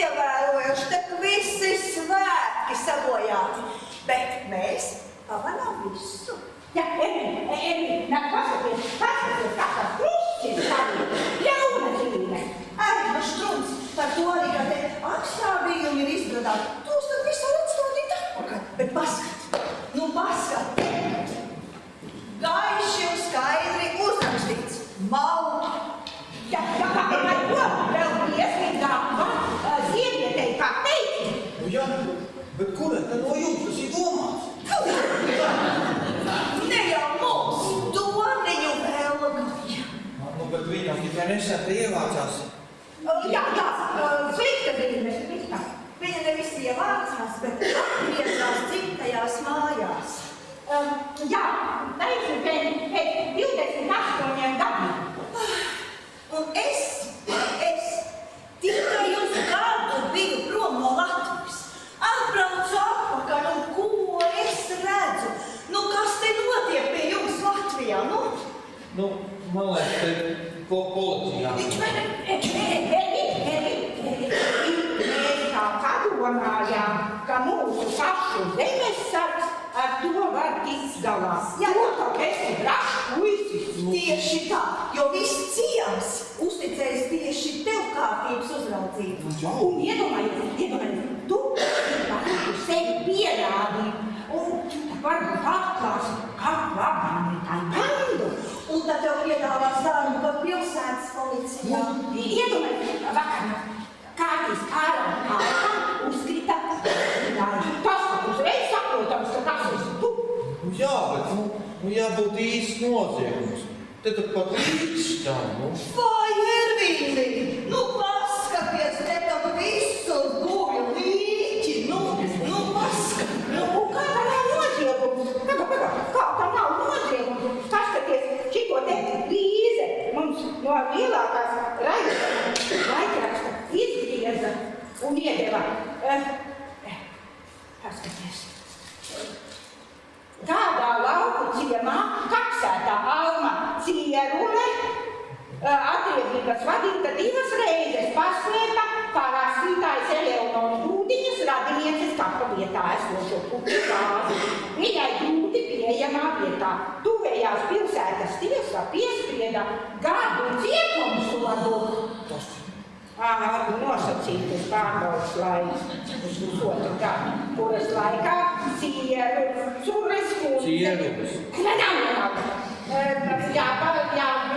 ievērojuši, te visi svētki sabojāti. Bet mēs pamanām visu. Jā, Emī, nāk paskaties, kā tās krušķis savīt, jauna dzīve. Nu štruns, par to arī, ka te apstādījumi ir izgradāti. Tos tad visu var atstādīt atpakaļ. Bet paskat. Gaiši un skaidri uzrakstīts. Malta. Jā, vai ko? Vēl iesniegā sievietei kā teikti? Nu jā, bet kura tad no jums tas ir domāts? Ne jau mums, Doniņu Helgaja. Nu, bet viņam tikai nesēta ievācās. Jā, sveika dzīves, vispār. Viņa nevis ievācās, bet atgriezās dzimtajās mājās. Jā, taisni pēc 28 gadiem. Un es tikai uz gadu biju prom no Latvijas. Atbraucu atpakaļ, un ko es redzu? Nu, kas te notiek pie jums Latvijā, nu? Nu, man liekas, te policijā. Mēs tā padomājām, ka mūsu pašu zemesargs ar to var izgalās. Jā. To, ka esi brašs puisis. Tieši tā, jo viss ciems uzticējis tieši tev kārtības uzraudzību. Un iedomājies, tu varētu sevi pierādīt. Un varbūt atklāsi, kā labām ir tā bandu. Un tad tev piedāvās darbu par pilsētas policijā. Iedomājies, vakarā kārtīs ārām uzkrita. Tas uzreiz saprotams, ka tas esi tu. Nu jā, bet nu jābūt īsts noziegums. Te tad pat līdz stāv, nu. Vai, Ervīni, nu paskaties, te tad visur guvi līķi, nu paskat. Nu, kā tā nav noziegums? Kā tā nav noziegums? Paskaties, šito te Līze mums no lielākās laikraksta izgrieza un iedeva. Paskaties. Kādā lauku ciemā kaksētā Alma Cierule attiecības vadīta 2 reizes paslēpa parastītājs Eleonoras Grūdiņas radinieces kapa vietā esošo puķu kāzi. Viņai grūti pieejamā vietā tuvējās pilsētas tiesa piesprieda gadu cietumsodu. Nosacītas pārbaudas laiks uz pusotru gadu, kuras laikā Cierules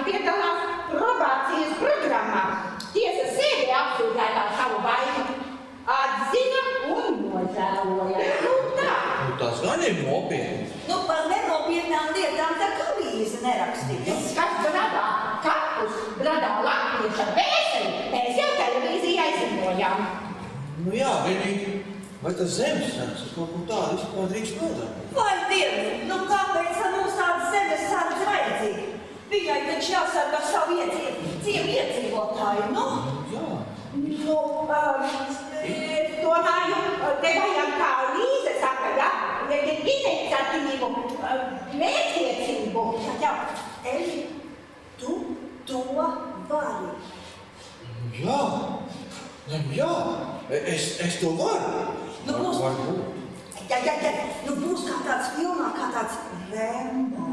piedalās probācijas programmā. Tiesa sēdē apsūdzētā savu vainu atzina un nožēloja. Tā. Nu, tas gan ir nopietni. Nu, par nenopietnām lietām tā kā Līze nerakstīs. Kas bradā latvieša vēseli, mēs jau televīzijā izzinojām. Nu jā, vienīgi, vai tas zemesargs kaut ko tādu vispār drīkst nodarīt? Vai, Dievi, nu kāpēc mums tādas zemesargs vajadzīgi? Viņai taču jāsargā savu iedzīvotāju, nu? Jā. Nu, domāju, te vajag kā Līze saka, ja? Iniciatīvu, mērķiecību. Jā, Eli, tu to vari. Jā. Jā. Es to varu. Nu, būs. Varbūt. Jā. Nu, būs kā tāds filmā, kā tāds Rembo.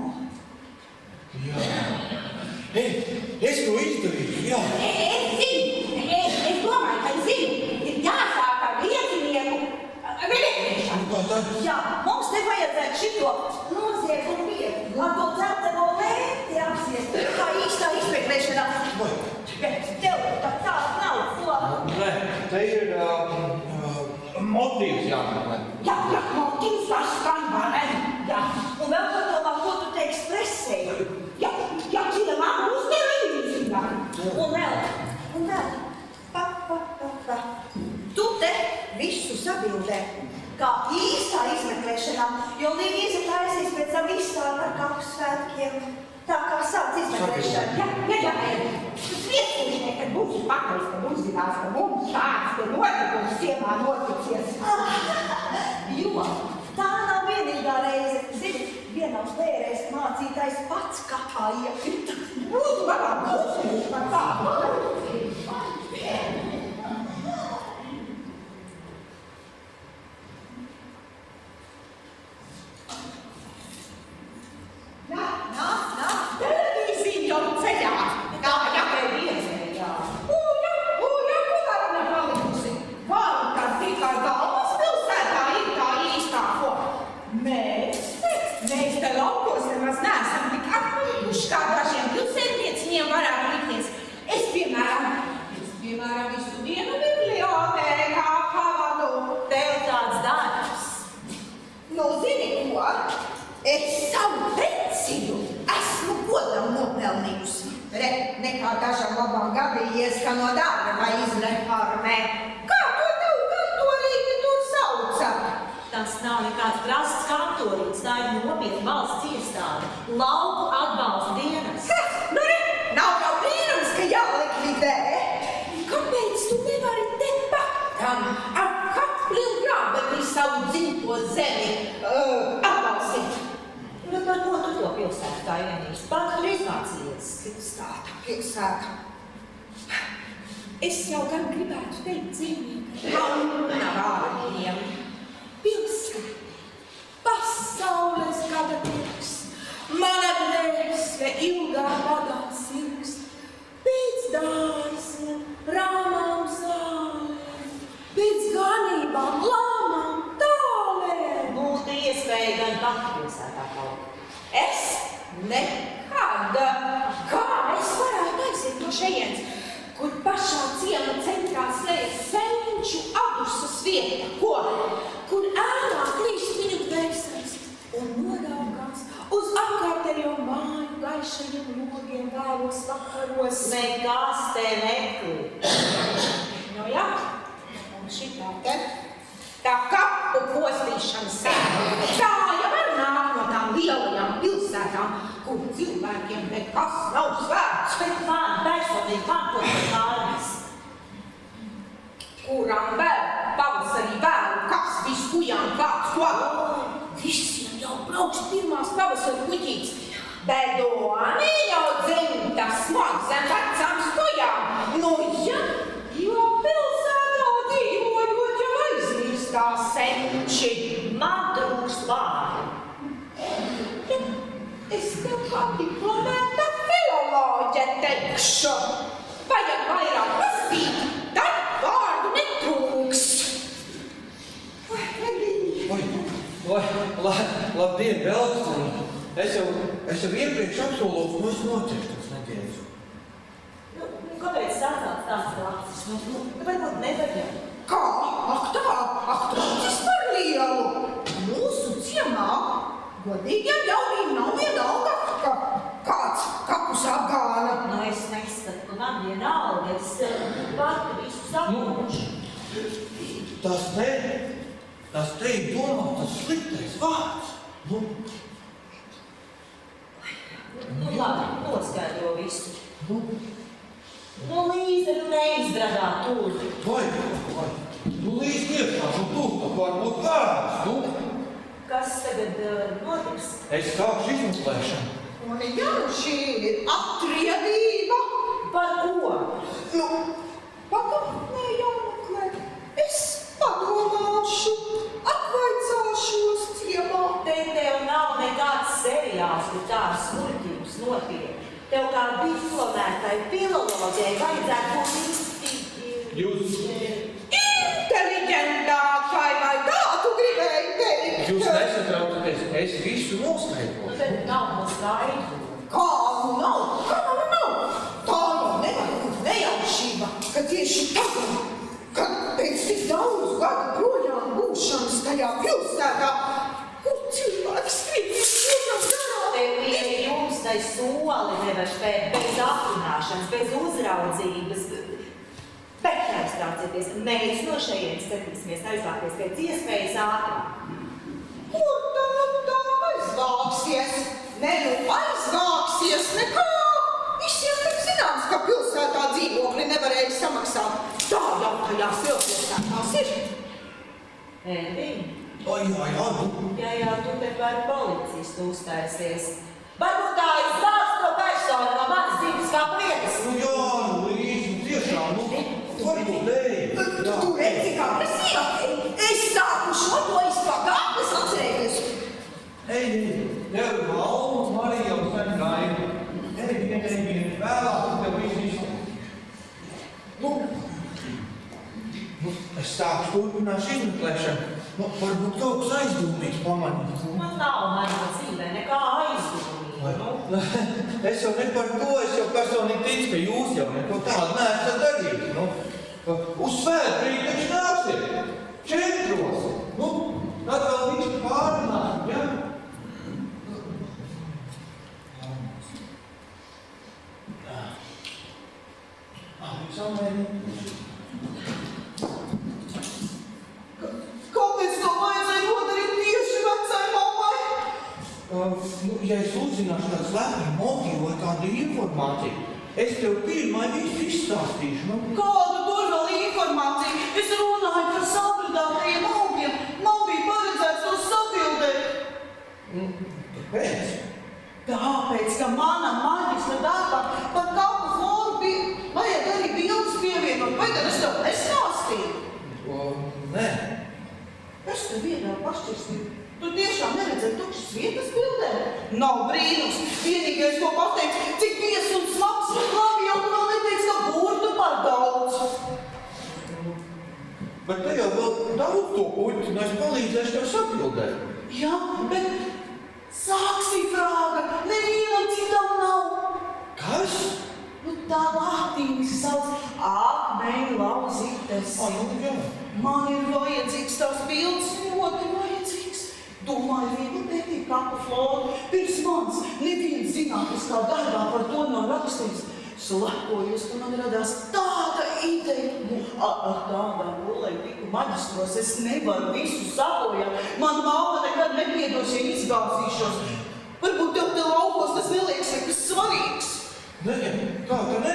Jā. Es to izdarīju, jā. Es domāju, ka zinu, ir jāsāk ar liecinieku veļēšanu. Kā tad? Jā, mums te vajadzētu šito noziegumu vietu, ar to dzelteno lēti apsiest, kā īstā izmeklēšanā. Bet tev tā nav, ko? Nē, te ir motīvs jāmeklē. Jā, motīvs saskan varēja. Jā. Un vēl padomā, ko tu teiksi presē. Jā, ciemā būs televīzijā. Un vēl. Tu te visu sabildē, kā īstā izmeklēšanā, jo Līze taisīs pēc tam izstādi ar kapu svētkiem, tā kā sāc izmeklēšana. Jā. Tas viesīšanai, kad būs pakaļ, kad uzzinās, ka mums šāds te notikums ciemā noticies. Jo tā nav vienīgā reize. Zini, vienā uz bērēs mācītājs pats kapā iekrita. Būtu labāk uzsīt par tā. dažam labāk gadījies, ka no darba izreformē. Kā to tev kantorīti tur sauca? Tas nav nekāds prasts kantorīts, tā ir nopietna valsts iestāde. Lauku atbalsta dienas. Nu re, nav jau brīnums, ka jālikvidē. Kāpēc tu nevari tepatam ar kaplim grābekli savu dzimto zemi atbalstīt? Bet par ko tu to pilsētu tā ienīsti? Pat tur izmācījies. Pilsēta. Es jau gan gribētu teikt dzīvnieku jauna vārdiem. Pilsēta. Pasaules gada tirgs. Mana dvēsele ilgā badā sirgs. Pēc dārziem, rāmām zālēm, pēc ganībām, lāmām, tālēm. Būtu iespēja gan pati pilsētā kaut. Es nekad. Kā es varētu aiziet no šejienes, kur pašā ciema centrā slēdz senču adusas vieta, kur ēnā klīst viņu dvēseles un noraugās uz apkārtējo māju gaišajiem logiem vēlos vakaros. Nekas te neklīt. Nu jā, un šitā te tā kapu postīšanas sēma, tā jau var nāk no tām lielajām pilsētām, kur cilvēkiem nekas nav svērts. Bet man personīgi pārkotas pārnes. Kuram vēl pavasarī vēlu, kas viskujām kāds ko? Visiem jau brauks pirmās pavasara kuķītes. Bedoni jau dzimta smag zem vecām skujām. Nu ja, jo pilsētā dzīvojot jau aizmirst tā senči. Man trūkst vārdu. Es tev kā diplomēta filoloģe teikšu. Vajag vairāk lasīt, tad vārdu netrūks. Labdien, Belksteni! Es jau iepriekš apsolūju, ka es noķertos nedēļas. Kāpēc sākāt tāds laksis? Varbūt nevajag. Kā? Ak tā, tas par lielu. Mūsu ciemā godīgiem ļaunīm nav vienalga, ka kāds kapus apgāna. Nu, es neskatu, man vienalga, es pati visu saprošu. Tas te ir domāts sliktais vārds. Nu, labi, noskaidro visu. Nu, Līza, neizdradā tur. Vai, Līdz tiešām, tur varbūt vārds, Kas tagad notiks? Es sākšu izmeklēšanu. Un ja šī ir atriebība, Par ko? pagātnē jāmeklē. Es padomāšu, atvaicāšos ciemā. Tev nav nekāds seriāls, kur tādas muļķības notiek. Tev kā diplomētai filoloģei vajadzētu būt Inteliģentākai vai tā tu gribēji teikt? Jūs nesatraucaties, es visu noskaidrošu. Tad nav no skaidru. Kā nu nav? Tā jau nevar būt nejaušība, ka tieši tagad, kad pēc tik daudz gadu projām būšanas tajā pilsētā, kur cilvēks skribis projām garām. Tev viena jumstai soli nevar spēt bez aprunāšanas, bez uzraudzības. Bet neaiztraucieties, mēs no šejienes centīsimies aizvākties pēc iespējas ātrāk. Kur tā aizvāksies? Aizvāksies nekā! Visiem tik zināms, ka pilsētā dzīvokli nevarēja samaksāt. Tā jau tajās pilsētās ir. Ēdiņ, Jā, tu te par policistu uztaisies. Varbūt tā izvāc to personu no manas dzīves kā plietas. Līdz, tiešām, varbūt ej. Tu redzi, kā prasīja? Es sāku šo to izpagātnes atcerēties. Ej, tev Valmu, Marija un sen gaida. Ej, vēlāk, tev visu. Es sāku turpināšu izmeklēšanu. Varbūt kaut kas aizdomīgs pamanīt. Man nav manā dzīvē nekā aizdomīga. Es jau ne par to, es jau personīgi ticu, ka jūs jau neko tādu neesat darījuši. Uz svētbrīdi taču nāksiet. 4. Tad vēl viņš pārunāt, ja? uzzināšu kādu slepenu motīvu vai kādu informāciju, es tev pirmai visu izstāstīšu. Nu, Kādu tur vēl informāciju? Es runāju par sabildātajiem augiem. Man bija paredzēts to sabildēt. Kāpēc? Tāpēc, ka manam maģistra darbam par kapu floru bija vajag arī bildes pievienot. Vai tad es tev nestāstīju? Nē. Es tev vienā pašķirstīju. Tu tiešām neredzēji tukšas vietas bildē? Nav brīnums. Vienīgais, ko pateicu, cik bies un smags, labi jau vēl neteiks, ka burtu par daudz. Bet te jau vēl daudz to puķi, un es palīdzēšu tev sapildēt. Jā, bet sāksi frāga, nevienam citam nav. Kas? Nu tā latīnis sauc akmeņu lauzītes. Jā. Man ir vajadzīgs tās bildes, ļoti vajadzīgs. Domāju, viegli pētīt kapu floru. Pirms mans neviens zinātniskā darbā par to nav rakstījis. Slepojos, ka man radās tāda ideja. Ar tādām pulēm tiku maģistros, es nevaru visu sabojāt. Man māma nekad nepiedos, ja izgāzīšos. Varbūt tev te laukos tas neliekas nekas svarīgs. Nē, kā tā ne?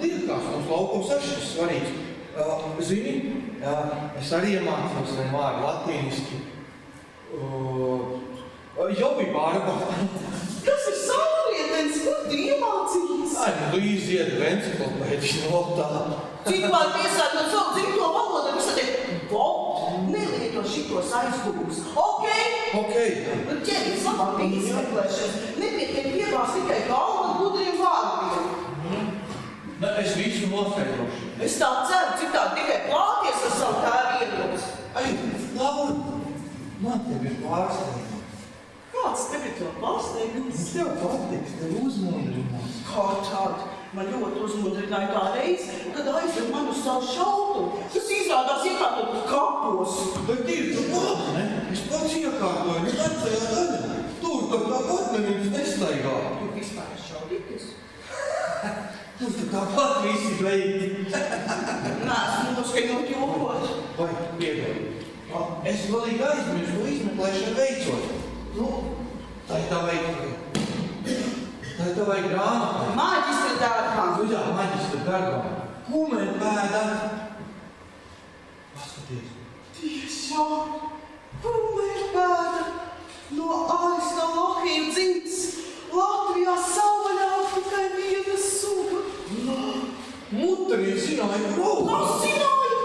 Liekas, mums laukos arī šis svarīgs. Zini, es arī iemācos vārdu latīniski. Jau bija barba. Kas ir saulrietens, kur tu iemācījies? Ai, nu Līzi iedeva enciklopēdiju no tā. Cik var piesākot savu dzimto valodu, visa te bolt, nelieto šitos aizgūmus. Ok. Nu ķeris labāk bija izmeklēšanas. Nepietiek pievās tikai galvu un gudriem vārdiem. Ne, es visu noskaidrošu. Es tā ceru, cik tā tikai plāties ar savu tēvu iedos. Ai, Laura, man tev ir pārsteigums. Kāds tev ir to pārsteigums? Tev patiks, tev uzmundrinās. Kā tāda? Man ļoti uzmundrināja tā reize, kad aizved mani uz savu šautuvi, kas izrādās iekārtot kapos. Bet ir tu labi, ne? Es pats iekārtoju, nu vecajā daļā. Tur tāpat neviens nestaigā. Tu vispār esi šaudīties? Tur tāpat visi beigti. Nē, esmu noskaņot jokot. Vai, piedod. Es galīgi aizmirsu to izmeklēšanu veicot. Nu, tā ir tavai grāmatā. Maģistra darbā. Nu jā, maģistra darbā. Kumeļpēda. Paskaties. Tiešām, kumeļpēda no Aristolohiju dzimts. Latvijā savvaļā tikai viena suga. Mutrī zināja kaut. Kas zināja?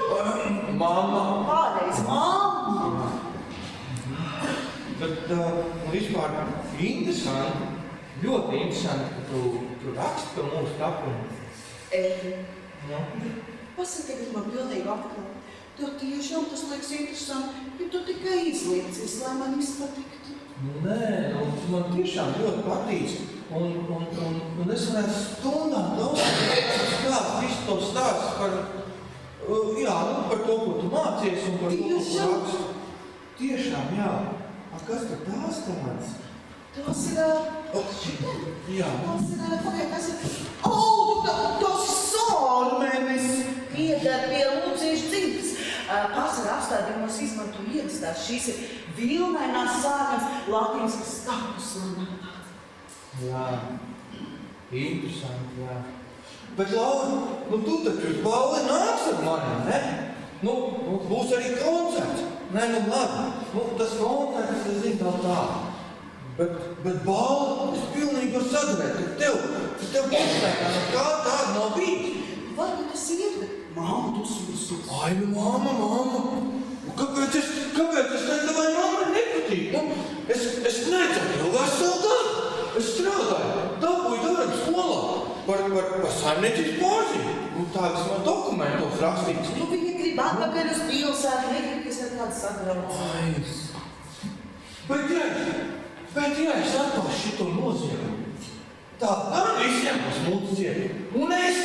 Mamma. Kādreiz mamma. Bet vispār interesanti, ļoti interesanti, ka tu raksti par mūsu tapumu. Nu? Pasaka, tagad man pilnīgi atklāt. Tev tiešām tas liekas interesanti, ja tu tikai izliecies, lai man izpatiktu. Nē, man tiešām ļoti patīc. Un es varētu stundām daudz stāst, visu to stāst par, par to, ko tu mācies un par to, ko tu raksti. Tiešām, jā. Kas tur tās tādas? Tas ir... Jā. Tas ir... Tas ir sārmenis! Pieder pie lūdziešu dzimtas. Pasara apstādījumos izmanto ierastās. Šīs ir vilnainās sārmenis, latīniskas stapus lanātā. Jā. Interesanti, jā. Bet, Laura, tu taču uz balli nāks ar mani, ne? Būs arī koncerts. Nē, labi. Tas koncerts, es zinu tā. Bet balli, es pilnīgi varu sadurēt, ka tev pašlaikā nekā tāda nav bijis. Varbūt tas ir, bet mamma dusmosies. Ai, mamma. Kāpēc es tavai mammai nepatīk? Es nedzeru jau veselu gadu. Es strādāju, dabūju darbu skolā par saimniecības pārziņu. Tā vismaz dokumentos rakstīts. Viņa grib atpakaļ uz pilsētu, negrib, ka es ar kādu sadraucu. Bet ja es atklāšu šito noziegumu, tā gan visiem būs mūsu cieti. Un es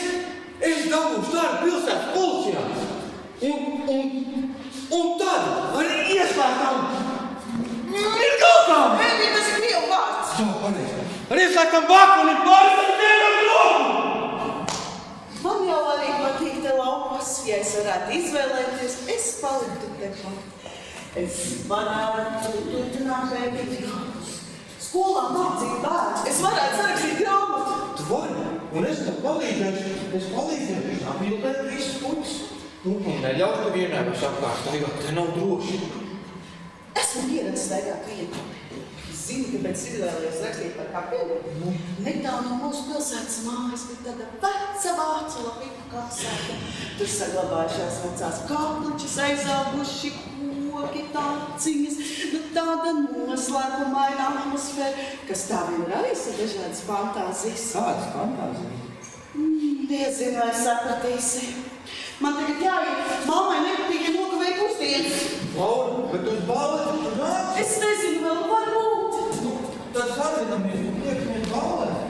dabūšu darbu pilsētas policijā. Un tad arī ieslēgtam mirgaltām. Tas ir Dievu vārds. Jā, pareizi. Arī ieslēgtam bakuli pāris ar vienam roku. Man jau arī patīk te laukos, ja es varētu izvēlēties, es paliktu tepat. Es varētu turpināt pētīt gadus, Skolā mācīt bērns. Es varētu sarakstīt grāmatu. Tu vari, un es tev palīdzēšu. Es palīdzēšu, apmīlēt visus puķus. Nu, un neļauj tu vienai vairs apkārt staigāt, te nav droši. Esmu ieradzis staigāt vienu. Zini, kāpēc izvēlējos rakstīt par kapeli? Netālu no mūsu pilsētas mājas, bet tāda veca vācu lapiņu kapsēta. Tur saglabājušās vecās kapučas, aizauguši koki, taciņas, nu tāda noslēpumaina atmosfēra, kas tā vien raisa dažādas fantāzijas. Kādas fantāzijas? Nezinu, vai sapratīsi. Man tagad jāiet, mammai nepatīk, ja nokavēja pusdienas. Laura, bet tu uz balleti tur nāc? Es nezinu, vēl varbūt. Nu, tad sazinamies un tiekamies balleti.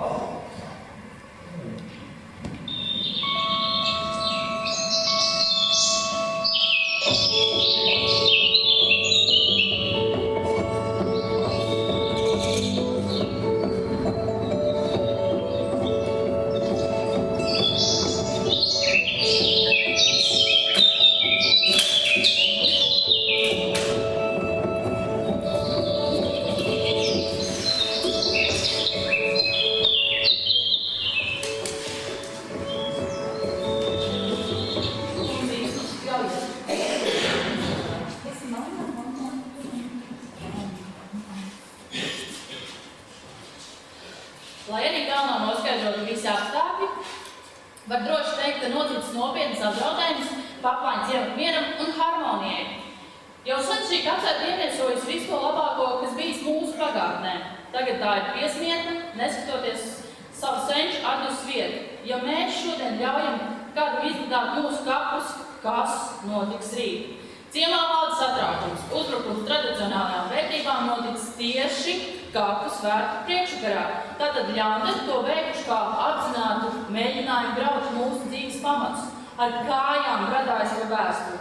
Laura. Lai arī galvenā noskaidrotu visi apstākļi, var droši teikt, ka noticis nopietnas apdraudējums Paplāņu ciemata mieram un harmonijai. Jau sen šī kapsēta ieviesojas visu to labāko, kas bijis mūsu pagātnē. Tagad tā ir piesmietne, neskatoties savu senču atdus vietu. Ja mēs šodien ļaujam kādu izgludāt mūsu kapus, kas notiks rīt? Ciemā valda satraukums, uzbrukums tradicionālajām vērtībām noticis tieši kapu svētku priekšvakarā. Tātad ļaundari to veikuši kā apzinātu mēģinājumu graut mūsu dzīves pamatus, ar kājām gradājas ar vēsturi.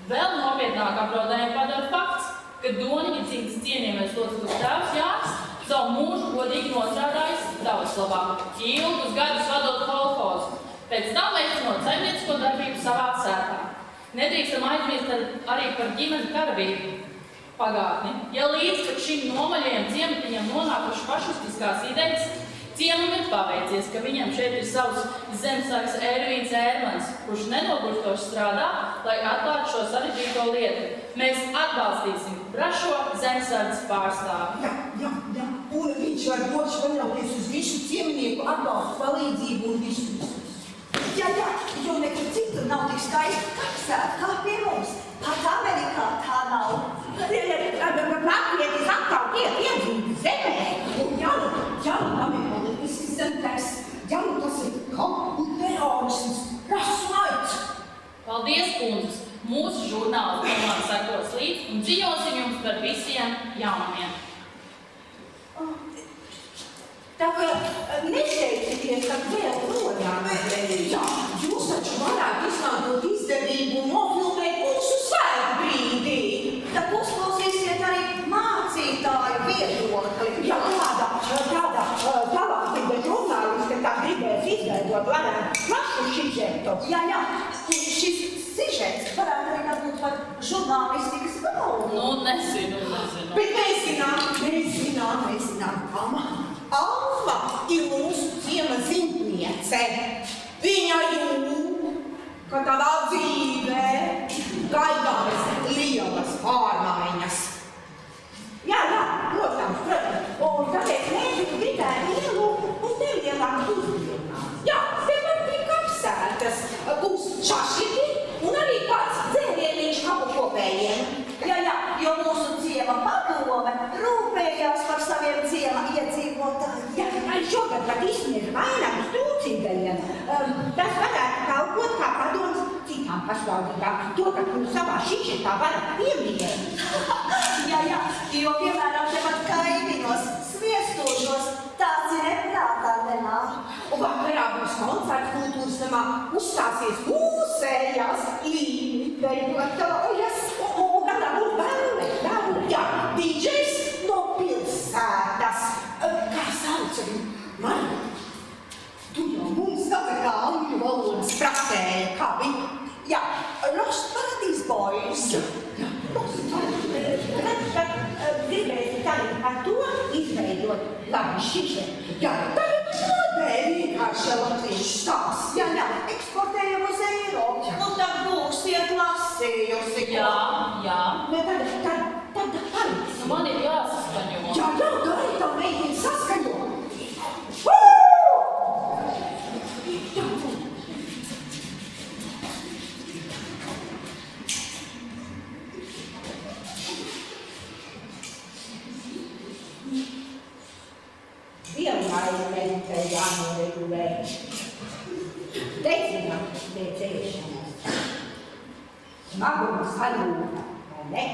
Vēl nopietnāk apdraudējumu padara fakts, ka Doniņa cīņas cienījamais loceklis tēvs Jānis savu mūžu godīgi nostrādājis Tavaslavā, ilgus gadus vadot kolhozu, pēc tam veicinot saimniecisko darbību savā sētā. Nedrīkstam aizmirst arī par ģimeni karavīru pagātni. Ja līdz pat šim nomaļajiem ciematiņiem nonākuši fašistiskās idejas, ciemam ir paveicies, ka viņam šeit ir savs zemsargs Ervīns Ērmans, kurš nenogurstoši strādā, lai atklātu šo sarežģīto lietu. Mēs atbalstīsim brašo zemsargas pārstāvi. Jā, un viņš var droši paļauties uz visu cieminieku atbalstu, palīdzību un visu. Jā, jo nekur citur nav tik skaisti kapsēta kā pie mums. Pat Amerikā tā nav. Latvietis atkal tiek iedzīvs zemē. Un tam ir politisks, tas ir kapu terorisms. Rasnaids. Paldies, kundzes! Mūsu žurnāla tomēr sekos līdz un ziņosim jums par visiem jaunumiem. Tā kā nesteigties, kad vēl projām. Jā, jūs taču varētu izmantot izdevību un nofilmēt mūsu svētku brīdī. Tad uzklausīsiet arī mācītāju viedokli. Jā, kādā talantīga žurnāliste tā gribēs izveidot varētu plašu sižetu. Jā, šis sižets varētu arī būt par žurnālistikas balvu. Nu, nezinu. Bet mēs zinām, Alma ir mūsu ciema zintniece. Viņa jū, ka tavā dzīvē gaidāmas lielas pārmaiņas. Jā, protams. Un tāpēc mēs viņu gribētu ielūgt uz nelielām pusdienām. Jā, tepat pie kapsētas būs šašiki un arī kāds dzērieniņš kapu kopējiem. Jā, jo mūsu ciema padome rūpējās par saviem ciema iedzīvotājiem. Jā, šogad pat izsniedz vainagus trūcīgajiem. Tas varētu kalpot kā padoms citām pašvaldībām. To, ka tu savā šišetā varat pieminēt. Jā, jo, piemēram, tepat kaimiņos, Sviestūžos, tāds ir neprātā nenāk. Un vakarā būs koncerts kultūras namā, uzstāsies mūsējās līmītveidotājās. Un gadā būs bērni, jā, DJs no pilsētas. Kā sauc viņu? Marija, tu jau mums tagad kā angļu valodas praktēja, kā viņa? Jā, Lost Paradise Boys. Jā. Tad gribēsi tādīt par to, šišē. Jā, tā ir vienkārši latviešu stāsts. Jā, eksportējam uz Eiropu. Nu, tad būsiet lasījusi. Jā. Ne, tad paliks. Man ir jāsaskaņo. Jā, dari to mēģini saskaņo. Vienmēr medicē jānoregulē. Dedzināt pēc ēšanas. Smaguma sajūta, vai ne?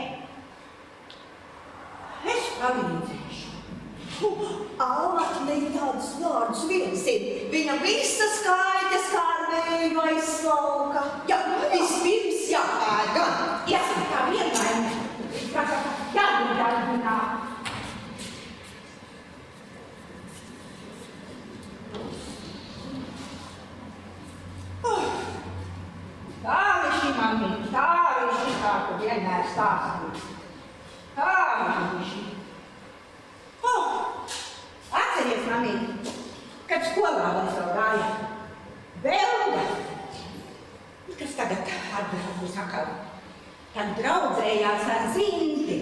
Es palīdzēšu. Alma ne tādus vārdus vilzina. Viņa visa skaidrs kā ar vēju aizslauka. Jā, vispirms jāpērga. Jā, tā vienmēr. Jādara. Tā viņš ir, mammi, tā viņš ir, kā tu vienmēr stāstīji. Tā viņš ir. Atceries, mammi, kad skolā mēs vēl gājām. Belga, kas tagad atbrauc atkal, tad draudzējās ar Zinti.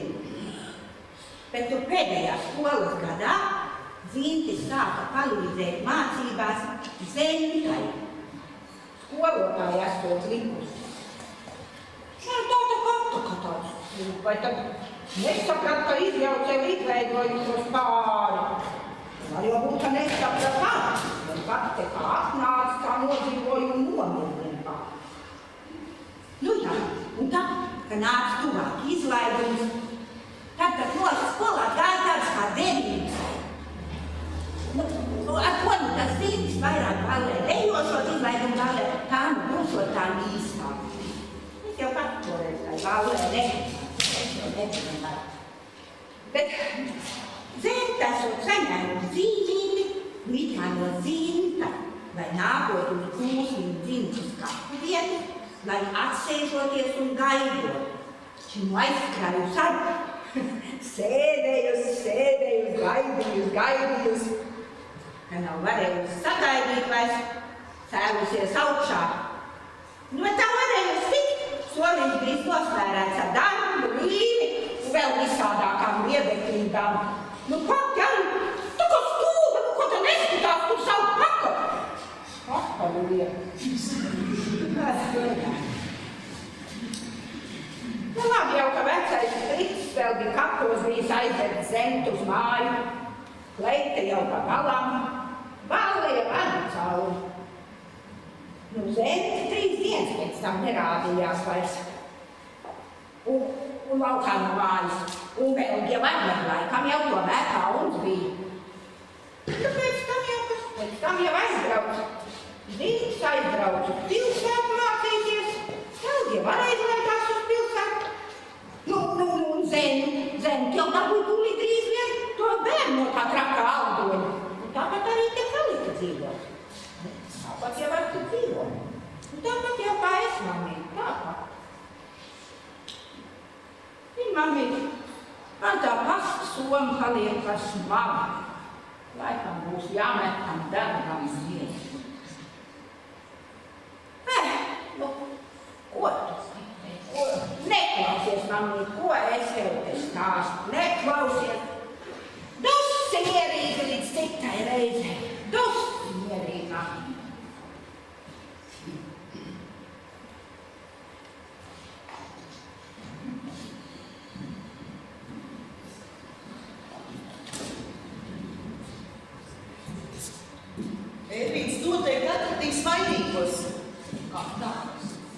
Bet tu pēdējā skolas gadā Zinti sāka palīdzēt mācībās Zentai. Skolotāji esot likusi. Tāda tāds. Vai tad nesaprat, ka izjaucēju izveidojušos pāri? Var jau būt, ka nesaprat pāri. Un pat te kā atnāca, kā nodzīvoju un nomierinu pāri. Nu jā, un tad, kad nāca tuvāk izlaidums, tad mūsu skolā gāja tāds kā derības. Ar ko nu tas Zintis vairāk ballē, dejošot izlaidumu ballē, tā nu būsot tā īstā. Es jau pat toreiz tai ballē negribētu. Bet Zenta esot saņēmusi zīmīti, mitā no Zinta, lai nākot uz kūsliņu Zintas kapuvietu, lai atsēžoties un gaidot. Šim aizskrājus ar sēdējusi, gaidījusi. Ka nav varējusi sagaidīt vairs, cēlusies augšā. Nu, bet tā varējusi tikt. Soliņš bija nospērēts ar darbu, līmi un vēl visādākām liedekļībām. Nu, pat arī, tu ko stūba, nu, ko tu neskatās, tu savu pakaru. Pakaru liedekļības. Nu, labi jau, ka vecais Fricis vēl bija kapos bijis aizvedis Zentu uz māju. Kleite jau pa galam, balle jau arī cauri. Nu, Zenta 3 dienas pēc tam nerādījās vairs. Un laukā no mājas. Un vēl jau ar laikam jau tomēr kauns bija. Nu, pēc tam jau aizbrauca. Zintis aizbrauca uz pilsētu mācīties. Vēl jau aizlaidās uz pilsētu. Nu, Zenta jau dabūja tūlīt drīz vien to bērnu no tā trakā aldoņa. Un tāpat arī te palika dzīvot. Tāpat jau var tu dzīvot. Un tāpat jau kā es, mammi. Tāpat. Mammi, man tā pasta soma paliek par smagu. Laikam būs jāmet tam darbam ziet. Nu, ko tu? Neklausies, mammi, ko es tev te stāstu. Neklausies. Dusi mierīgi līdz citai reizei. Dusi mierīgi, mammi. Ērvīts noteikti atradīs vainīgos. Kā tā?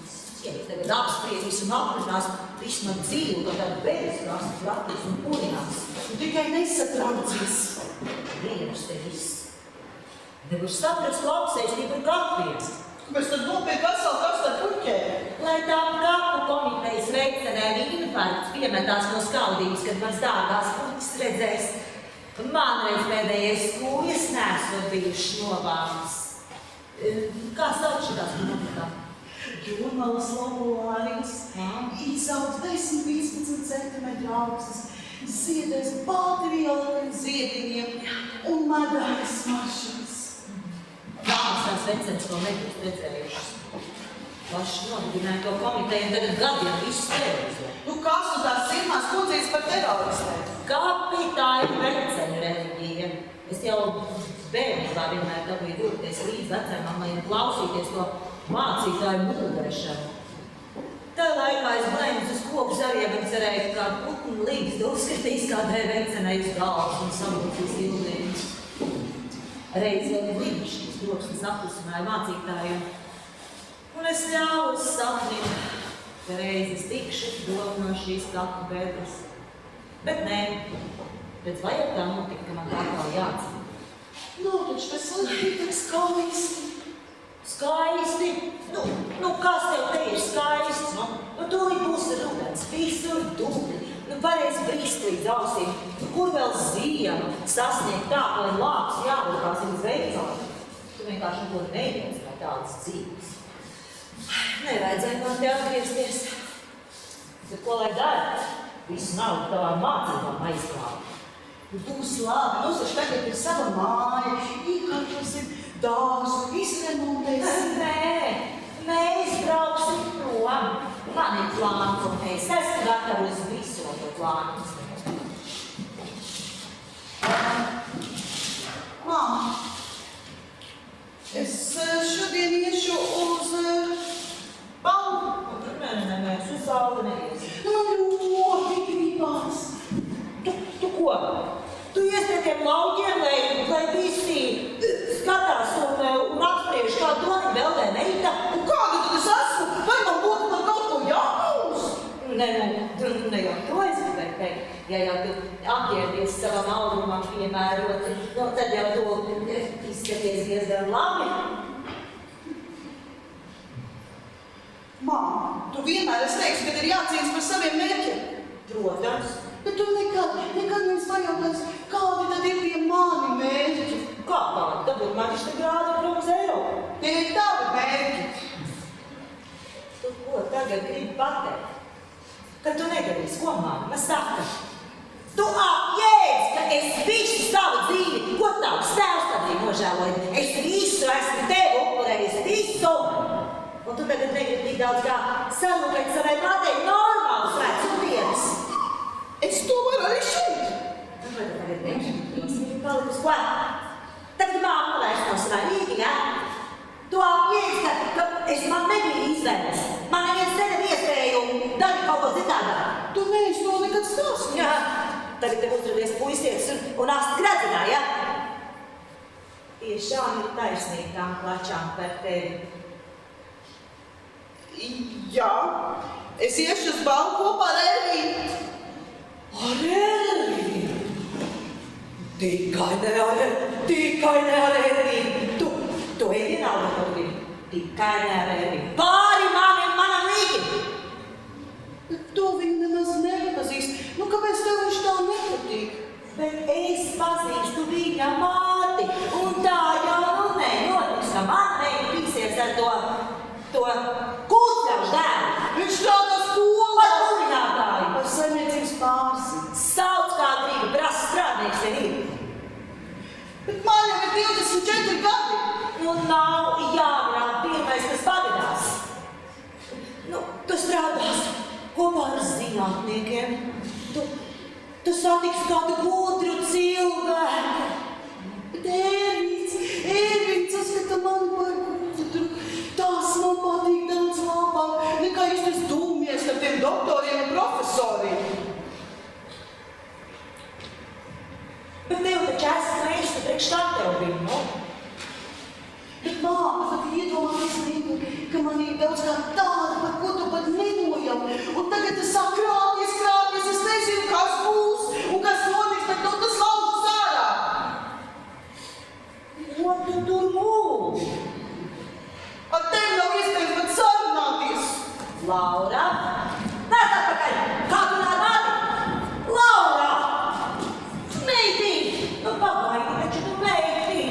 Sievies tagad apspriedīs un aprinās, viss man dzīvu, ka tāda bēdeskrās, flatīs un purinās. Tu tikai nesatraucies. Vienas te viss. Nevar saprast lauksaistību ar kapiem. Mēs tad nopēc veselu kastu ar puķēm. Lai tām kapu komitejas veicenē vīnfarts piemetās no skaldības, kad mans dārgās puķis redzēs. Man reiz pēdējais kūjas nesot bijušas novāmas. Kā sauc šitās notikām? Jūrmalas labulārijas, izaugs 10-15 centimetru augstas, ziedēs balti violetiem ziediņiem un medaļas mašas. Dāmas tās vecenes to nebūs redzējušas. Paši nodibināja to komiteju un tagad gadiem visu terorizē. Nu, kas tu tās pirmās kundzītes par teroristēm? Kapitāļu veceņu reliģija. Es jau bērnībā vienmēr dabīju doties līdz vecēmāmai un klausīties to mācītāju mūdēšanu. Tā laikā es blēmus uz koku zariem un cerēju, kā putnu līgas uzskatīs kādai vecenai uz galvas un samulcīs ilgības. Reiz vēl līdšķis droksnis apklusināja mācītājiem, un es ļāvu uz sapnim, ka reiz es tikšu doma no šīs kapu bedres. Bet nē, pēc vajag tā notika, ka man tā kā jācīm. Nav taču tas slikti, tik skaisti. Skaisti? Nu, kas tev te ir skaists? Nu, tūlīt būs rudens, visur dubli. Nu, pareiz brīst līdz ausīm. Nu, kur vēl ziemu sasniegt tā, lai lāks jālūkās uz veicālu? Tu vienkārši neko neviens vai tādas dzīves. Nevajadzēja man te atgriezties. Bet ko lai dara? Visu naudu tavām mācībām aizklāja. Nu, būs labi, mums taču tagad ir sava māja, iekārtosim dārzu, izremontēsim. Nē, mēs brauksim prom. Man ir plāns, un es esmu gatava uz visu to plānu. Māma, es šodien iešu uz balvu. Nē, uz zāli neiesim. Nu, man ļoti gribās. Tu ko? Tu ies pie tiem lauķiem, lai visi skatās un apspriež, kā Doni vēl meita? Un kāda tad es esmu? Vai man būtu par kaut ko jāklaus? Ne jau to es gribēju teikt. Ja jau tu apģērbies savam augumam piemēroti, tad jau tu izskaties diezgan labi. Māma, tu vienmēr esi teiks, ka ir jācīnas par saviem mērķiem. Protams. Bet tu nekad neviens pajautās, kādi tad ir tie mani mērķi. Kā kādi? Dabūt magišķi grādu prom uz Eiropu. Tie ir tavi mērķi. Tu ko tagad gribi pateikt? Ka tu nedarīsi, ko mamma saka? Tu apjēdz, ka es visu savu dzīvi, ko tavs tēvs tad bija nožēloja. Es visu esmu tevi upurējis, visu. Un tu tagad negribi tik daudz kā sarūpēt savai mātei normālus vecumdienas. Es to varu arī šeit. Nu, vai tu tagad nežītos? Palikus ko? Tagad māma vairs nav svarīgi, ja? Tu apjēdz, ka es man nebija izvēles. Man neviens nedeva iespēju darīt kaut ko citādā. Tu neesi to nekad stāstījis. Jā, tagad tev uzradies puisietis un āst gradziņā, ja? Tiešām ir taisnīgi tām plačām par tevi. Jā, es iešu uz balvu kopā ar Elvīnu. Ar Elvīnu? Tikai ne ar Elvīnu. Tu ej vienalga par viņu. Tikai ne ar Elvīnu. Pāri mani un manam līkim. Bet to viņu nemaz nepazīst. Nu, kāpēc tev viņš tā nepatīk? Bet es pazīstu viņa māti. Un tā jau notiks, ka man neizpīsies ar to kūtļaušu dēlu. Viņš strādā skolā. Par kurinātāju. Par saimniecības pārzi. Sauc kā gribi, prasa strādnieks jau ir. Bet man jau ir 24 gadi. Nu, nav jāgrāb pirmais, kas pagadās. Nu, tu strādās kopā ar zinātniekiem. Tu satiksi kādu gudru cilvēku. Bet Ervīns uzskata mani par gudru. Tās man patīk daudz labāk, nekā jūs tas dūmies ar tiem doktoriem un profesoriem. Bet tev taču esmu meista priekš kā tev viņu, no? Bet māma, tad iedomāties līgu, ka man ir daudz kā tāda, par ko tu pat nenojami. Un tagad tas sāk krāpties, es nezinu, kas būs un kas notiks, bet nu tas laužas ārā. Ko tu tur mūli? Ar tevi nav iespējams pat sarunāties. Laura? Nāc atpakaļ! Kā tu nāc mani? Laura! Meitī! Nu pagaidi, taču tu meitī!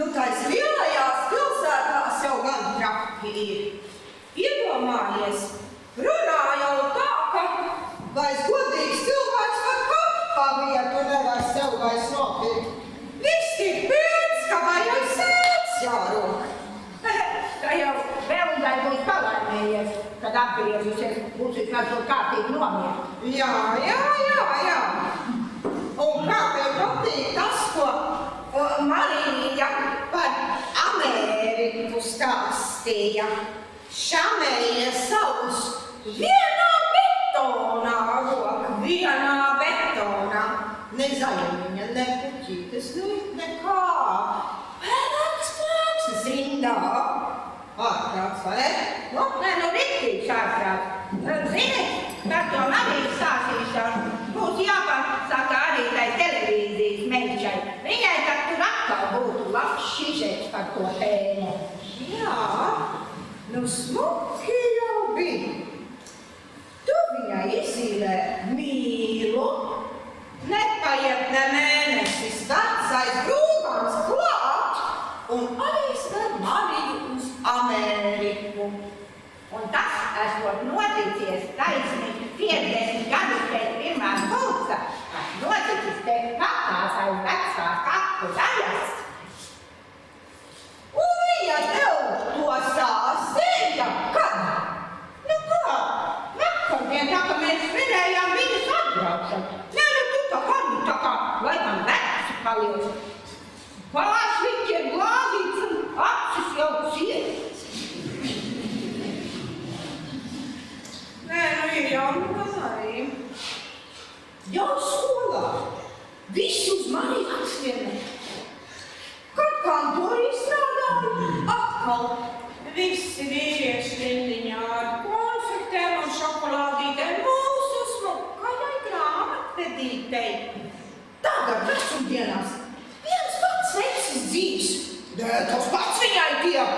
Nu, tais lielajās pilsētās jau gan traki ir. Iedomājies, runā jau tā, ka vairs godīgs cilvēks var kapā vietu nevar sev vairs nopirkt. Viss ir pilns, ka vajag sēdz jārok. Tā jau vēlgai būs palaimējies, kad atgriezusies, būs vismaz to kārtīgi nomiet. Jā. Un kā tev patīk tas, ko Marija par Ameriku stāstīja? Šamēja savus vienā betonā rok, vienā betonā. Ne zaļumiņa, ne puķītes, nekā. Pēdākas plāksnes rindā. Ārprāts, vai ne? Nu, riktīgs ārprāts. Zini, par to Mariju stāstīšanu būtu jāpasaka arī tai televīzijas meļķai. Viņai tad tur atkal būtu labs šižets par to tēmu. Jā. Nu, smuki jau bija. Tu viņai izīmē mīlu, nepaiet ne mēnesis, vecais brūgāns klāt un aizved Mariju uz Ameriku. Un tas esot noticies taisnīgi 50 gadus pēc pirmās pulca, kas noticis pēc kapās aiz vecās kapu daļas. Un viņa tev to stāstīja, kad? Nu kā? Vakardien, tā kā mēs svinējām viņas atbraukšanu. Nu tā kā, laikam veci paliec. Pārsliķi ir glāzīts un acis jau ciets. Nē, nu ir jau Marija. Jau skolā. Visi uz mani atsvienē. Kad kantori strādāju, atkal visi vīrieši rindiņā ar konfektēm un šokolādītēm mūsu smukajai grāmatvedītei. Tagad vecumdienās viens pats vecis dzīvs. Tas pats viņai tiek.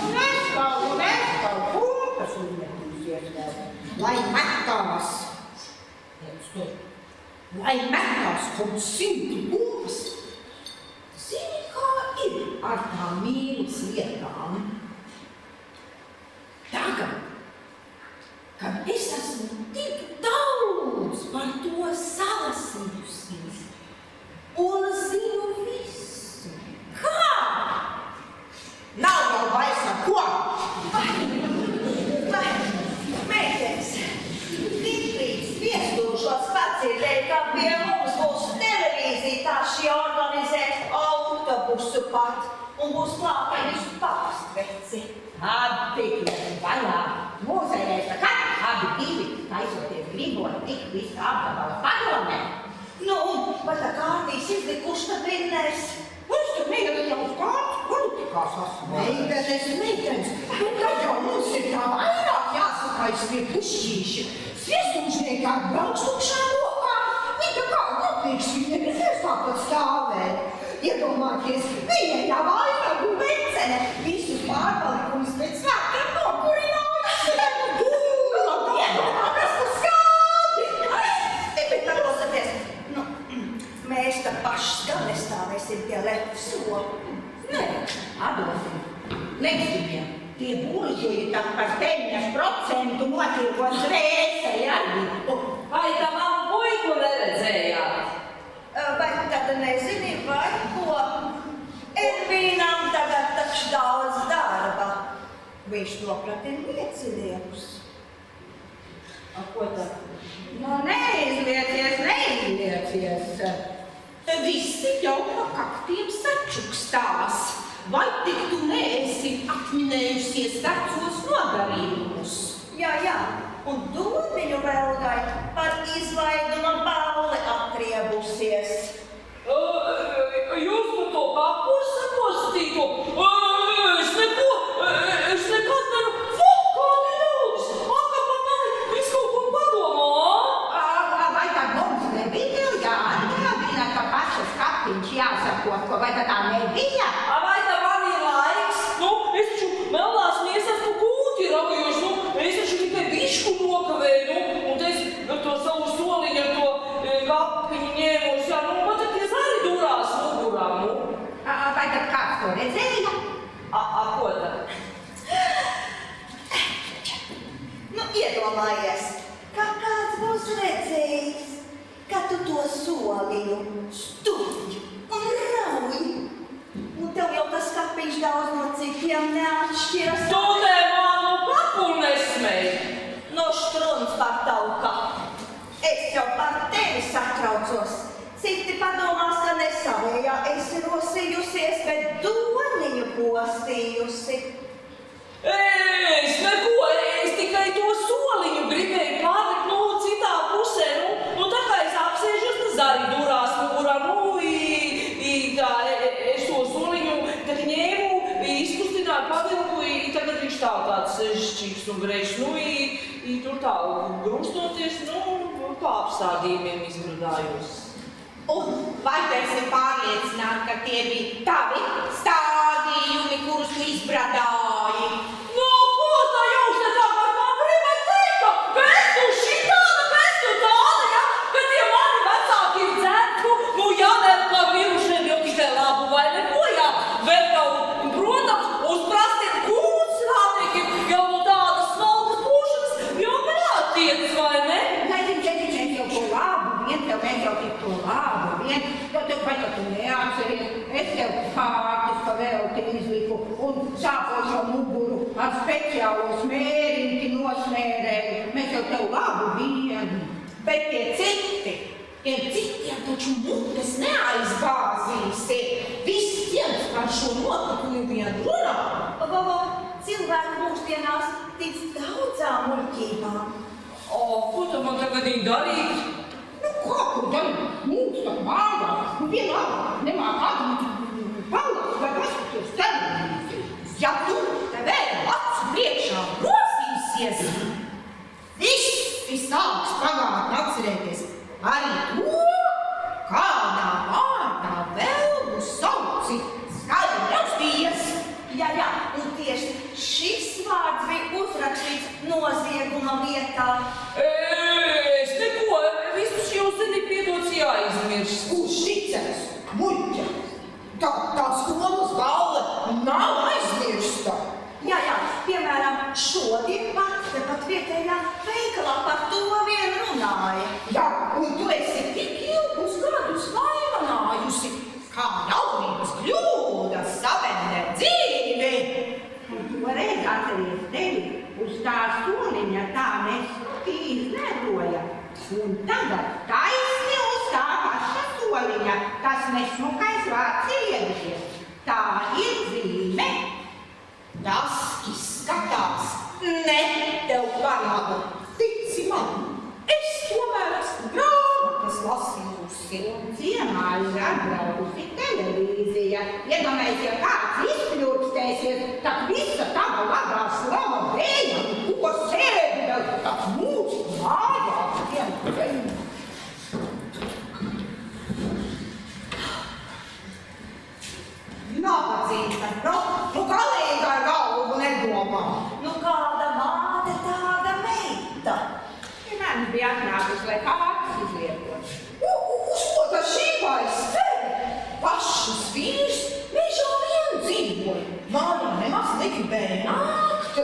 Un es pumpas uzmetīsies vēl. Lai metās. Lai metās kaut 100 pumpas. Zini, kā ir ar tām mīlas lietām? Tagad, kad es esmu tik daudz par to salasījusies un zinu visu, kā? Nav jau vairs neko! Meitenes, tiklīdz viestūšos pacītēji, ka pie mums būs televīzija, tā šī organizē autobusu pat un būs klāta visu pakstveci. Attiklēs vaļā. Mūsējais takad abi divi taisoties gribot tik visu apgabala padomē. Nu, vai tā kārtīs izlikuši tad vinnēs? Mums tur meitenes jau uz kārtas politikās esmu. Meitenes. Nu, tad jau mums ir tā vairāk jāsakais pie pušķīši. Sviestūžnieki ar braukstukšām rokām. Viņi tā kā nopīks, viņi negribēs tāpat stāvēt. Iedomāties, viņai tā vainagu vecene visus pārpalikumus pēc svētkiem nokurinājusi. Iedomāties, tu skādi! Bet paklausieties, nu, mēs tā pašas gan nestāvēsim pie letu soku. Nē, atdosim. Negribiem. Tie buržuļi tā par 9% notirgot zvēseli arī. Vai tā man puiku neredzējāt? Vai tad nezini, vai ko? Ervīnam tagad taču daudz darba. Viņš nopratina lieciniekus. Ko tad? Nu, neizliecies. Visi jau pa kaktiem sačukstās. Vai tik tu neesi atminējusies vecos nodarījumus? Jā, un dūmiņu vēlgai par izlaiduma balli atriebusies. Jūs par to papurs sapostīto? Es nekad nevaru. Kādi ļaudis? Kā par mani visu kaut ko padomā? Vai tad mums nebija jāatgādina, ka pašas kaptiņš jāsakot, ko vai tad tā nebija? Vai tā man ir laiks? Nu, es taču melnās miesas tu kūti raujoši, es taču tikai bišku nokavēju, un es to savu soliņu ar to kapiņu ņēmos, man tad tie zari durās mugurā, Vai redzēja? Ko tad? Nu, iedomājies, ka kāds būs redzējis, ka tu to soliņu stuļ un rauj. Nu, tev jau tas kapiņš daudz no citiem neatšķiras. Tu te manu kapu nesmēji. No štruns par tavu kapu. Es jau par tevi satraucos. Citi padomās, ka nesavējā esi rosījusies, bet doniņu postījusi. Es neko, es tikai to soliņu gribēju pārlikt, citā pusē, tā kā es apsēžos, tas arī durās mugurā, tā, es to soliņu, tad ņēmu, izkustināju, pavilku, tagad viņš tāds šķīgs un grešs, tur tā grūstoties, pa apstādījumiem izbrudājos. Un vai tu esi pārliecināta, ka tie bija tavi stādījumi, kurus tu izbradāji? Ko tā jūs te tagad man gribat teikt, ka es tu šitāda, ka es tu tāda, ja? Ka tie mani vecāki ir dzērtu, jāner kā mirušiem jau tikai labu vai neko, jā? Bet jau, protams, uz prastiem kūtsvāniekiem jau tādas smalkas būšanas jau neatiec, vai ne? Nezinu, jau to labu, mēs jau tik to labu, vai tu neatceries, es tev kārtas pavēlti izliku un sāpošo muguru ar speciālo smēriņķi nosmērēju. Mēs jau tev labu vienu. Bet tiem citiem taču mutes neaizbāzīsi. Viss ķems par šo notikumu vien runā. Cilvēki mūsdienās tic daudzām muļķībām. Ko tu man tagad darīt? Kā tu dari? Mums tā mājās, vienalga, nemāk palaks vai paskaties televīziju. Ja tu te vēl acu priekšā rosīsies, visi sāks pagātni atcerēties arī to, kādā vārdā vēl sauci skaļi rakstījies. Jā, un tieši šis vārds bija uzrakstīts nozieguma vietā. Es neko, visus jau zini piedots jāizmirst. Šicens, muļķens, tā skolas balva nav aizmirsta. Jā, piemēram, šodien pat vietējā veikalā par to vien runāja. Jā, un tu esi tik ilgus gadus vaimanājusi, kā jaunības kļūdas savendē dzīvi. Un toreiz atceries tevi uz tā soliņa tā nesmuki izmēroja. Un tagad taisni uz tā paša soliņa tas nesmukais vārds ir iedušies. Tā ir zīme. Tas izskatās ne tev par labu. Tici man, es tomēr esmu grāmatas lasījusi. Un ciemā ir atbraukusi televīzija. Iedomājies, ja kāds izkļūstēsies, tad visa tava labā slava vējam, ko sēdi vēl tāds mūsu mājās. Nabadzīga, galīgi ar galvu nedomā. Kāda māte, tāda meita. Man bija atnākusi, lai kārtas izlietot. Uz ko tad šī vairs tevi? Pašas vīrs, viņš jau vien dzīvoja. Mājā nemaz negribēja nākt.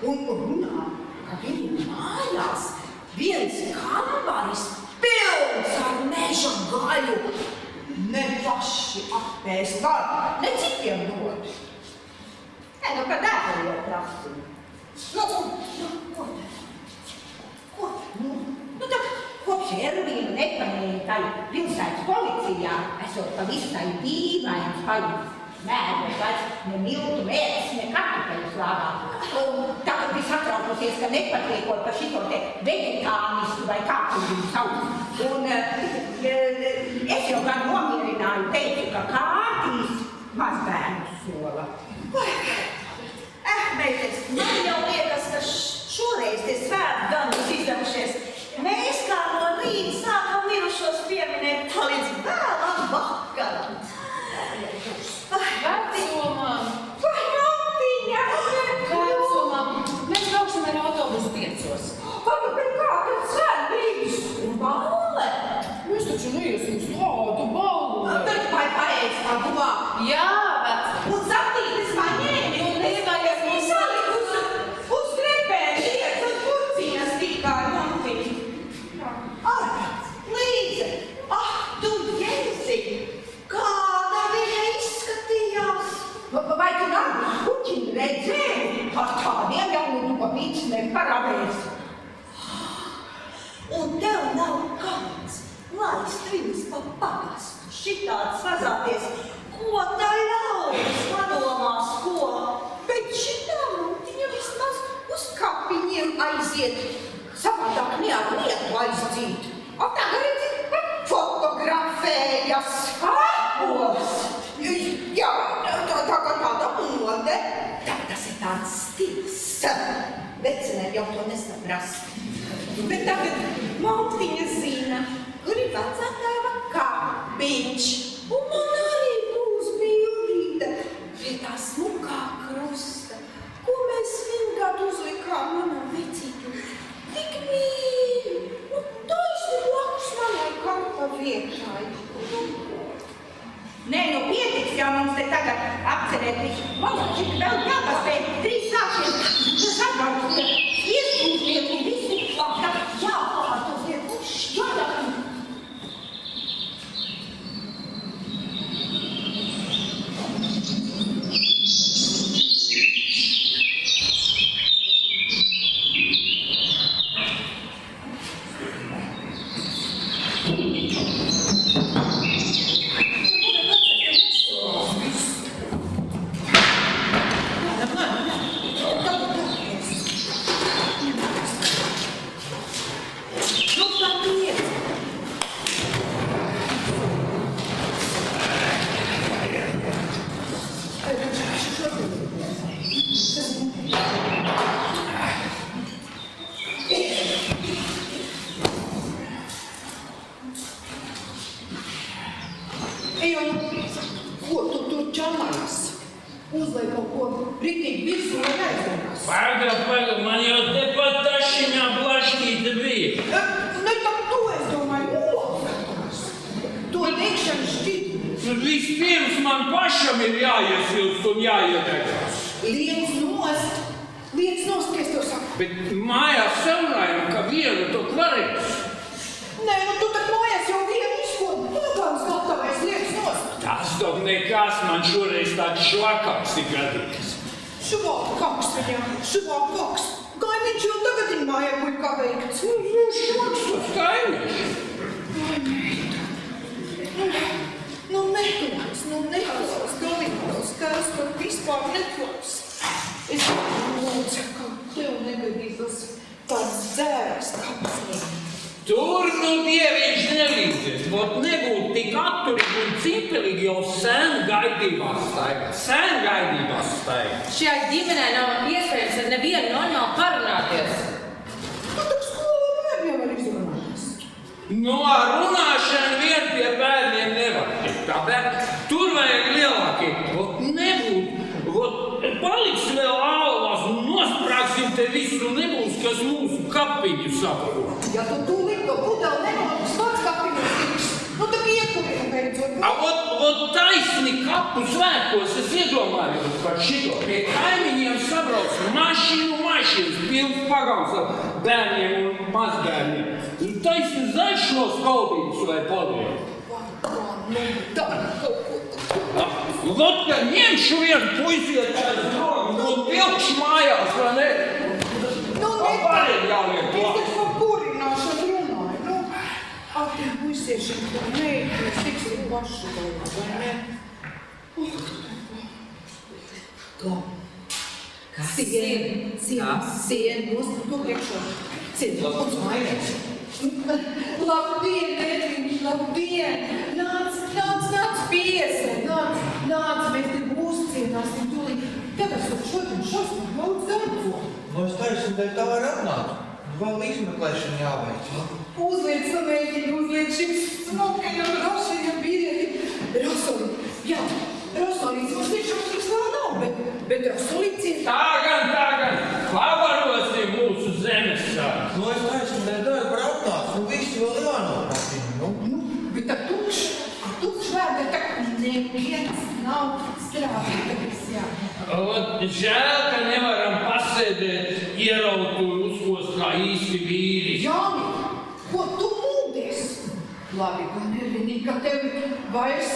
Un runā, ka viņu mājās viens kambaris pilns ar meža gaļu. Ne paši apēst var, ne citiem dot. Ka dēļ jau prasīja. Kopš Ervīnu nepaņēma tai pilsētas policijā, esot pavisai dīvains palicis. Mēdot vairs ne miltu mēdus, ne kartupeļus lāgā. Un tagad bija satraukusies, ka nepatliekot par šito te vegetānistu vai kā tu viņu sauc. Un es jau gan nomierināju, teicu, ka kārtīs mazbērnu sola. Meites, man jau liekas, ka šoreiz tie svētki gan būs izdevušies. Mēs kā no rīta sākam mirušos pieminēt tā līdz vēlam vakaram. Vecumam! Vai Martiņa? Vecumam! Mēs brauksim ar autobusu 5. Bet kā tad svētbrīdis? Balle? Mēs taču neiesim uz tādu balli. Bet vai pareizi padomā? Jā, vecum! Un redzēji, ar tādiem jau nodobīts neparāvēs. Un tev nav kāds laist viņus pa pagastu, šitāds vazāties, ko tā ļaudis padomās, ko. Bet šitā mutiņa vismaz uz kapiņiem aiziet. Savādāk near lietu aizdzīt. O tagad redzi, fotografējas. Ārpos. Jā, tāda mode. Tas ir tāds stils. Vecinē jau to nesaprast. Bet tagad mutiņa zina, kur ir vecātēva kapiņš. Un man arī būs bildīte pie tā smukā krusta, ko mēs svingat uzlikām manā vecītu. Tik mīļi, un taisni blakus manai kampa vietšai. Nē, nu pietiks jau mums te tagad apcerēt visu. Valačik vēl jāpaspēj 3 sākšiem. Tas atbrauc pie iespūžliet un visu. Tagad jāpārtos tie puši, jādāk. Ko tu tur čamājas? Uzlai kaut ko ritīgi visu, lai aizdomās. Pagaid, man jau tepat tašiņā blašķīta bija. Nu, tak tu, es domāju, nolakās. To teikšanu šķiet. Vispirms man pašam ir jāiesilst un jāiedegās. Liec nost, ka es to saku. Bet mājās sarunājam, ka vienu to varēs. Nē, nu tu tak mājās jau vienu izkodu. Pagāns gatavais, liec nost. Tas dok nekas, man šoreiz tāds švakāks ir gadīgs. Švakāks viņam, švakāks. Kaimiņš jau tagad ir mājā, kur kā veikts. Švaks tas kaimiņš. Nu neklās, galīgās, ka es par vispār neklās. Es lūdzu, ka tev negadītos tāds dzērs kapsnīgi. Tur nu dieviņš nelīdzies, vot nebūtu tik atturīgi un cipelīgi jau sen gaidībās staigā. Šajā ģimenē nav iespējams ar nevienu normāli parunāties. Nu, tak skolā bērniem var izrunāties. Nu, ar runāšanu vien pie bērniem nevar tikt, tāpēc tur vajag lielākie. Vot nebūtu, vot paliks vēl ālās un nosprāksim te visu, nebūs, kas mūsu kapiņu saprot. Ja tu tūlīt to pudeli nenoliks, pats kapiņus tiks. Nu, tak iekuriem beidzot. Vot taisni kapu svētkos es iedomājos par šito. Pie kaimiņiem sabrauc mašīnas, pilns pagams ar bērniem un mazbērniem. Taisni zaļš no skaudības vai paliem. Nu, tā kaut ko. Vot, ka ņemšu vienu puisiet aiz rogu un vilkšu mājās, vai ne? Nu, Pāriem jāliek es klāt. taču par kurināšanu runāju. Nu, ar tiem puisiešiem, kur mēs tiksim paši galā, vai ne? Sien, nost to priekšā. Sien, labums mājās. Labdien, Edviņš, labdien! Nāc, piesa! Nāc, mēs te uzcienāsim tūlīt. Tagad šodien šausmīgi daudz darbo. Nu, es taisnu, dēļ tā var atnākt. Vēl izmeklēšana jāveic. Uzliec šim smokajam rošajam vīrietim. Rosolīts mums tiešām tiks vēl nav, bet rosolīts ir... Tā gan, pavarosim mūsu zemes sāks. Nu, es taisnu, dēļ tā var atnākt. Nu, visi vēl jānopratina. Nu, bet ar tukš vērda, tā neviens nav strādājis, jā. Ot, žēl, ka nevaram pasēdēt, ierautu un uzkost kā īsti vīri. Jāni, ko tu mūdies? Labi, gan Elīnī, ka tevi vairs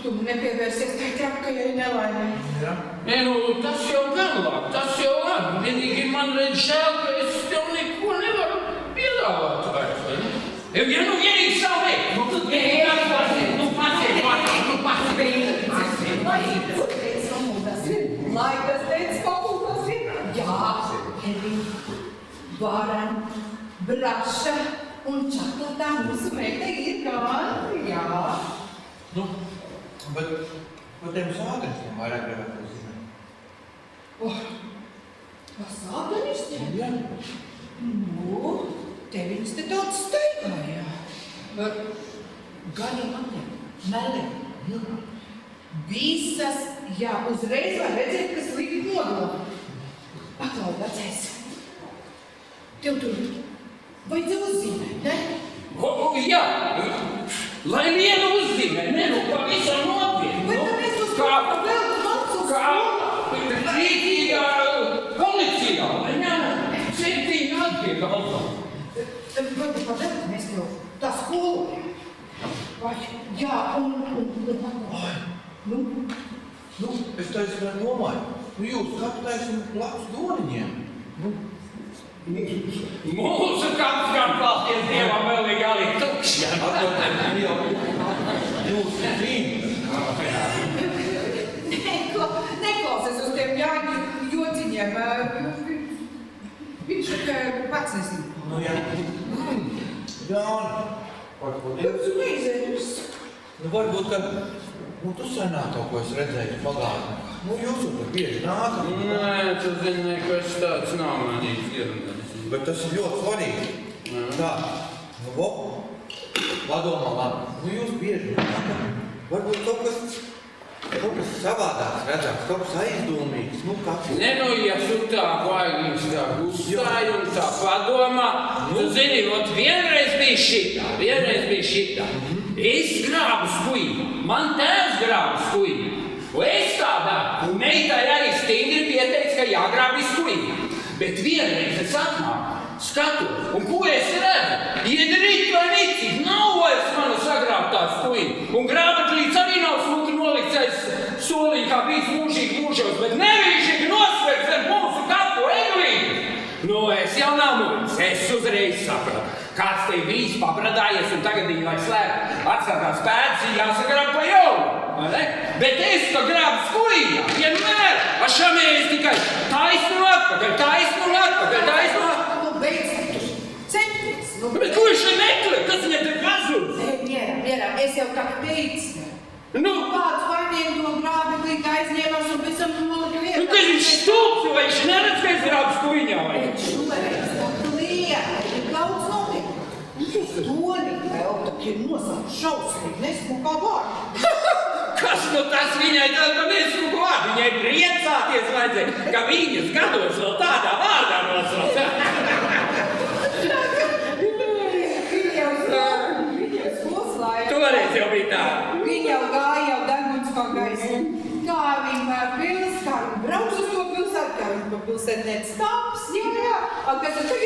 tu nepievērsies tai trakajai nelaimei. Jā. Nē, nu, tas jau gan labi, tas jau labi. Vienīgi man redz žēl, ka es tev neko nevaru piedāvāt vairs, vai ne? Ja nu vienīgi savu veikt, nu tad vienīgi pasiet. Lai tas teica, kaut kas ir. Jā, Elīna, varam, braša un čaklatā mūsu meita ir gan, jā. Nu, bet par tiem sātenistiem vairāk gribētu zināt. Par sātenistiem? Jā. Nu, te viņas te daudz steigāja. Gaļiem matiem, meliem. Visas, jā, uzreiz var redzēt, kas likt nodomu. Paklau, vecais. Tev tur vajadzēja uzzīmēt, ne? Jā, lai vienu uzzīmē, ne, nu pavisam nopietni. Vai tad mēs uz kā vēl mācu Kā rītīgā policijā, vai ne? 7 atpiegalvā. Varbūt padarāmies tev tā skolu. Vai, jā, un Nu, es taisnīgi domāju. Nu, jūs katru taisnīgi labs doniņiem. Mūsu kāds gan paldies Dievam vēl ir galīgi tukšs. Atdodiet, jau jūs zīmēt. neklausies uz tiem Jāņu jociņiem. Viņš pats nezina. Nu, jā. Jāni, par ko Dievs? Neizējusi. Nu, varbūt, ka tu senāk kaut ko esi redzējis pagātnē. Nu, jūs jau tur bieži nākat. Nē, tu zini, nekas tāds nav manīs ierunājis. Bet tas ir ļoti svarīgi. Tā, nu, padomā labi. Nu, jūs bieži nākat. Varbūt kaut kas savādāks redzams, kaut kas aizdomīgs. Nu, kāds. Ne, nu, ja tu tā vaigīs tā gustāji un tā padomā, tu zini, ot vienreiz bija šitā. Es grābu skuīnu, man tēvs grābu skuīnu. Un es tādā meitai arī stingri pieteicu, ka jāgrābi skuīnu. Bet vienreiz es atnāku, skatos, un ko es redzu? Iedrīt vai nicīt, nav vairs mana sagrābtā skuīna. Un grāmatlīds arī nav smuki nolikts aiz soliņa, kā bijis mūžīgi mūžos, bet nevīšīgi nosverts ar mūsu kapu eglīti. Nu, es jau nav muļs, es uzreiz sapratu. Kāds te bijis pabradājies un tagad viņi vai slēp atstātās pēdas, ir jāsagrāb pa jaunu, vai ne? Bet es to grābu skuīnā, vienmēr, šamējies tikai taisnu atpakaļ. Nu, beidz, centies. Bet ko viņš šeit meklē? Kas viņam te pazūd? Mierā, es jau tā teicu. Nu, Kāds vainiem to grābeklīt aizņēmās un pēc tam nolika vietā. nu, kas viņš stulbs, vai viņš neredz, ka es grābu skuīņā, vai? Bet šoreiz tā lieta ir daudz notiek. Toni vēl tak ir nosaukt šausmīgi, nesmukā vārdu. Kas nu tas viņai tāda nesmuku vārdu? Viņai priecāties vajadzēja, ka viņas gados vēl tādā vārdā nosaukt. Viņa jau skoslāja. Toreiz jau bija tā. Viņa jau gāja jau deguns pa gaisu. Kā viņa var pils, kā viņa brauc uz to pilsētu, kā viņa pa pilsētnētas taps, jā. A, kas tad tagad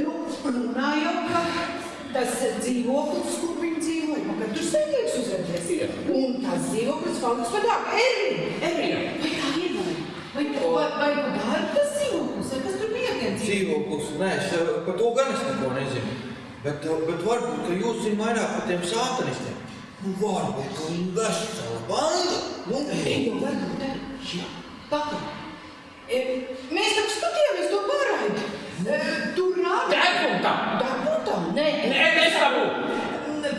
nu, runājot, ka tas dzīvoklis, kur viņi dzīvoja, nu, kad tur sēdēks uzredzēs. Un tas dzīvoklis paliks par dārgu. Erina, vai tā iedomāja? Vai dārgu tas dzīvoklis? Vai kas tur bija tiem Dzīvoklis, nē, par to gan es neko nezinu. Bet varbūt, ka jūs zina vairāk par tiem sātanistiem. Nu, varbūt, ka viņi vesela banda. Nu, varbūt, ne? Jā. Pakal. Mēs tak skatījāmies to pārraidi. Tur rāda. Degpuntā. Degpuntā? Nē. Nē, nesabū.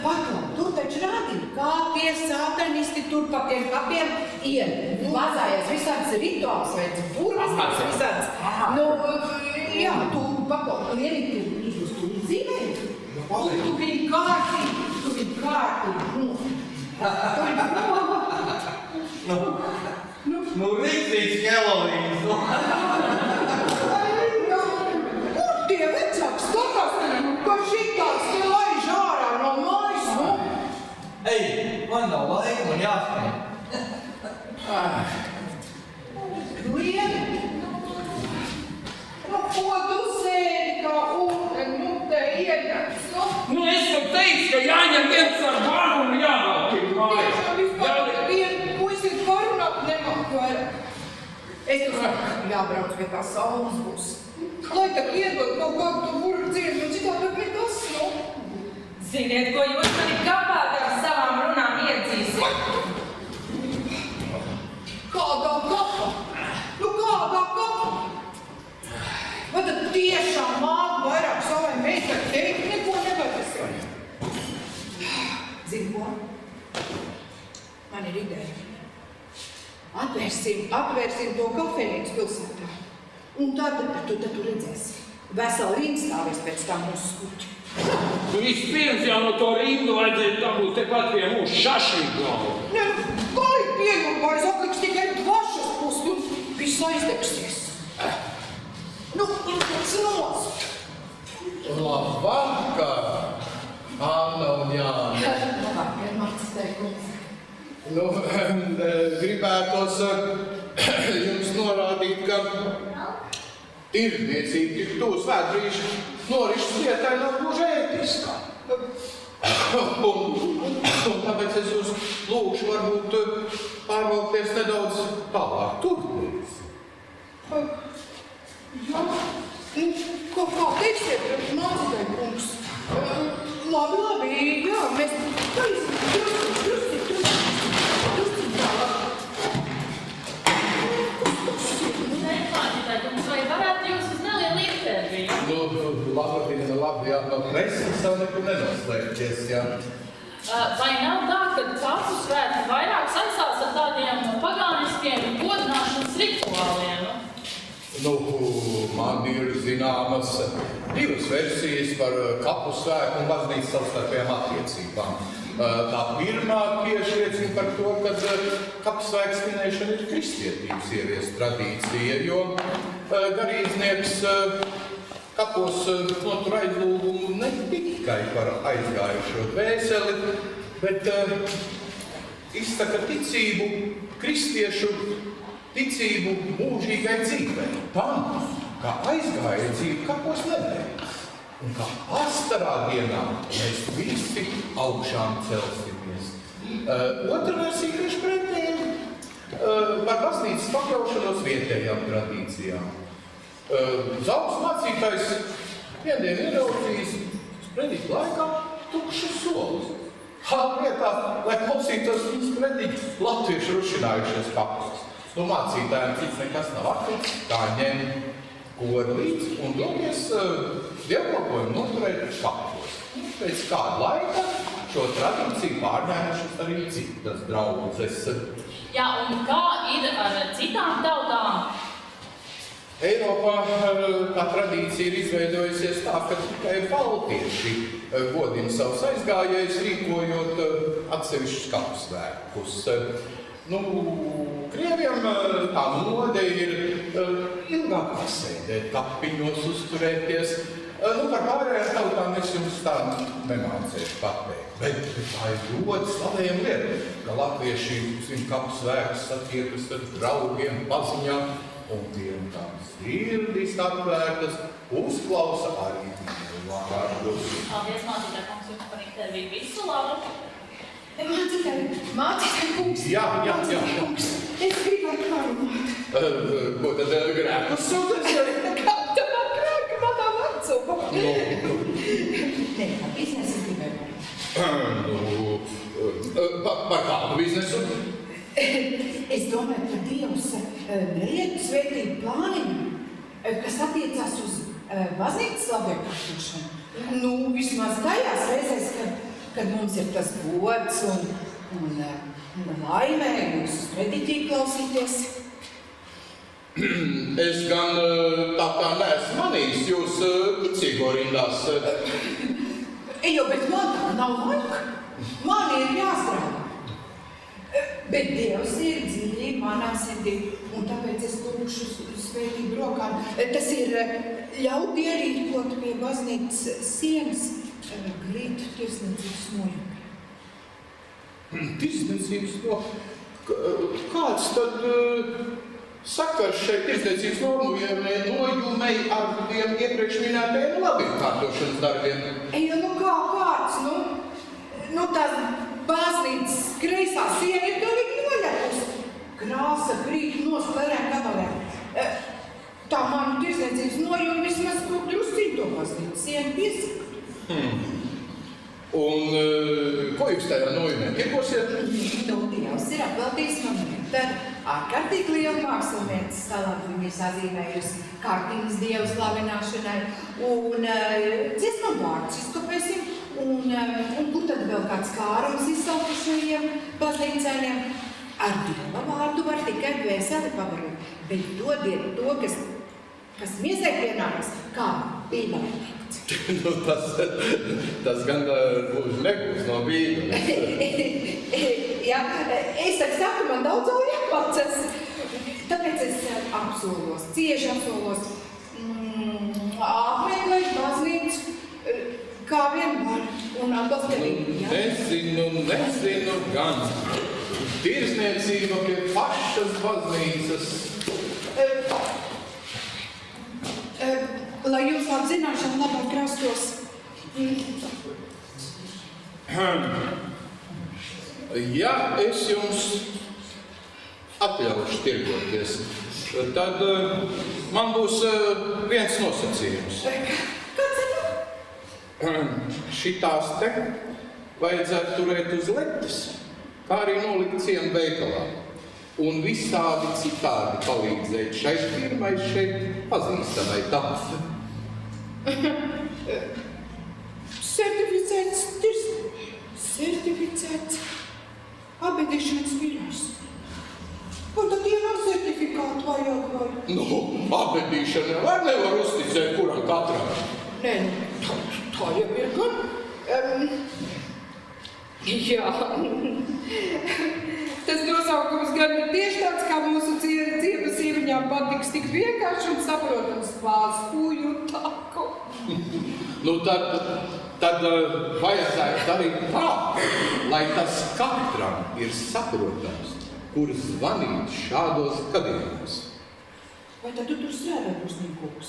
Paklau, tur taču rādīja, kā tie sātanisti tur pa tiem kapiem iet. Vazājies visāds rituāls vai burvas visāds. Nu, jā, tu paklau, lielīgi jūs tu zīmēji. Tu biji kārtīgi. Nu, rīktīgs Helovīns. Kur tie vecāki skatās, ka šitās te laiž ārā no mājas, nu? Ej, man nav laika, man jāskrien. Lieli? Nu, ko tu sēdi kā teicu, ka jāņem viens ar varu un jāvelk ir mājās. Tiešām vispār vienu puisi parunāt nemāk vairāk. Es tev saku, jābrauc pie tā saules būs. Lai tak iedod kaut kādu to burru dziesmu, citādi nekas, nu. Ziniet, ko jūs mani kāpāt ar savām runām iedzīsiet? Kādā kapā? Nu kādā kapā? Vai tad tiešām māku vairāk savai meitai teikt, neko nevajag? Zini ko? Man ir ideja. Atvērsim to kafejnīcu pilsētā. Un tad tu redzēsi. Vesela rinda stāvēs pēc tā mūsu skuķa. Vispirms jau no to rindu vajadzēja dabūt tepat pie mūsu šašīgalu. Nē, kā ir pieņemājis, atliks tikai dvašas pusi un viss aizdegsies. Nu, tas nost. Labvakar, Anna un Jāni. Labvakar, Marcis teikums. Nu, gribētos jums norādīt, ka tirdzniecība tik tuvu svētbrīžu norišas vietai nav gluži ētiskā. Un tāpēc es jūs lūgšu varbūt pārvalkties nedaudz tālāk turpinies. Jā, nu, kā teiksiet, mācītāji kungs. Labi, jā, mēs drusci tālāk. Mācītāji, kungs, vai varētu jūs uz nelielu interviju? Nu, labi, jā, no preses savu nekur nenoslēgties, jā. Vai nav tā, ka kapu svētki vairāk saistās ar tādiem pagāniskiem godināšanas rituāliem? Nu, man ir zināmas divas versijas par kapu svētku un baznīcas savstarpējām attiecībām. Tā pirmā tieši liecina par to, ka kapu svētku svinēšana ir kristietības ieviesta tradīcija, jo garīdznieks kapos notur aizlūgumu ne tikai par aizgājušo dvēseli, bet izsaka ticību kristiešu ticību mūžīgai dzīvei, tam, kā aizgāja dzīve kapos nebeigas. Un kā pastarā dienā mēs visi augšām celsimies. Otra versija tieši pretēji par baznīcas pakļaušanos vietējām tradīcijām. Zauks mācītājs viendien ieraudzījis sprediķu laikā tukšas solis. Vietā, lai klausītos viņas sprediķi latviešu rušinājušies kapos. Nu, mācītājiem cits nekas nav atlicis, kā ņem koru līdzi un doties dievkalpojumu noturēt kapos. Pēc kāda laika šo tradīciju pārņēmušas arī citas draudzes. Jā, un kā ir ar citām tautām? Eiropā tā tradīcija ir izveidojusies tā, ka tikai baltieši godina savus aizgājējus, rīkojot atsevišķus kapu svētkus. Nu, krieviem tā mode ir ilgāk pasēdēt, kapiņos uzturēties. Nu, par pārējām tautām es jums tā nemācēšu pateikt. Bet tā ir ļoti slavējama lieta, ka latvieši zin kapu svētkus satiekas ar draugiem, paziņām, un tiem tām sirdis atvērtas, uzklausa arī vārdus. Paldies, mācītāji kungs, jums par interviju. Visu labu! Mācītāji kungs. Jā. Es gribētu parunāt. Ko tad grēkus sūties? Kāda man grēka manā vecumā? Nē, par biznesu es gribēju parunāt. Par kādu biznesu? Es domāju, ka Dievs neliek svētību plāniņu, kas attiecās uz baznīcas labiekārtošanu. Nu, vismaz tajās reizēs, kad mums ir tas gods un laimē jūsu sprediķī klausīties. Es gan tā neesmu manījis jūs ticīgo rindās. Jo, bet man tā nav laika. Man ir jāstrādā. Bet Dievs ir dziļi manā sirdī, un tāpēc es lūkšu svētību rokām. Tas ir ļaut ierīkot pie baznīcas sienas glītu tirsniecības nojumi. Tirsniecības nojumi? Kāds tad sakars šeit tirsniecības nojumei ar tiem iepriekš minētajiem labiekārtošanas darbiem? Nu kā kāds, Nu, tās baznīcas kreisā siena ir galīgi noļapusi. Krāsa krīt noslērēm gabalēm. Tā manu tirsniecības nojūta vismaz kaut drusciņu to baznīcas sienu piesakt. Un ko jūs tajā nojumē tirgosiet? Nu, Dievs ir atveltījis man tad ārkārtīgi liela mākslinieces talantu. Viņa ir sazīmējusi kārtīgas dievu slavināšanai un dziesmām vārdus izkopēsim. Un kur tad vēl kāds kārums izsalkušajiem baznīcēniem? Ar dieva vārdu var tikai dvēseli pavarot, bet dodiet to, kas miesai pienākas, kā Bībelē teikts. Nu, tas gan nebūs no Bībeles. Jā, es saku, man daudz jau jāpacas. Tāpēc es apsolos, cieši apsolos. Apmeklēt baznīcu, kā vien var, un atbalstīt. Nezinu gan. Tirsniecība pie pašas baznīcas. Lai jūs labi zināšana labāk krastos. Ja es jums atļaušu tirgoties, tad man būs viens nosacījums. Kāds ir? Šitās te vajadzētu turēt uz letes, kā arī nolikt ciemu veikalā. Un visādi citādi palīdzēt šai firmai šeit pazīstamai tamai. Certificēts abedīšanas birojs. Ko tad ienāk certifikātu vajag vai? Nu, abedīšana nevar uzticēt kuram katram. Nē, tā jau ir gan. Jā. Tas nosaukums gan ir tieši tāds, kā mūsu dziedas sieviņām patiks tik vienkārši un saprotams vāskuju taku. Nu, tad vajadzētu darīt tā, lai tas katram ir saprotams, kur zvanīt šādos gadījumos. Vai tad tu tur strādā uzņēmums?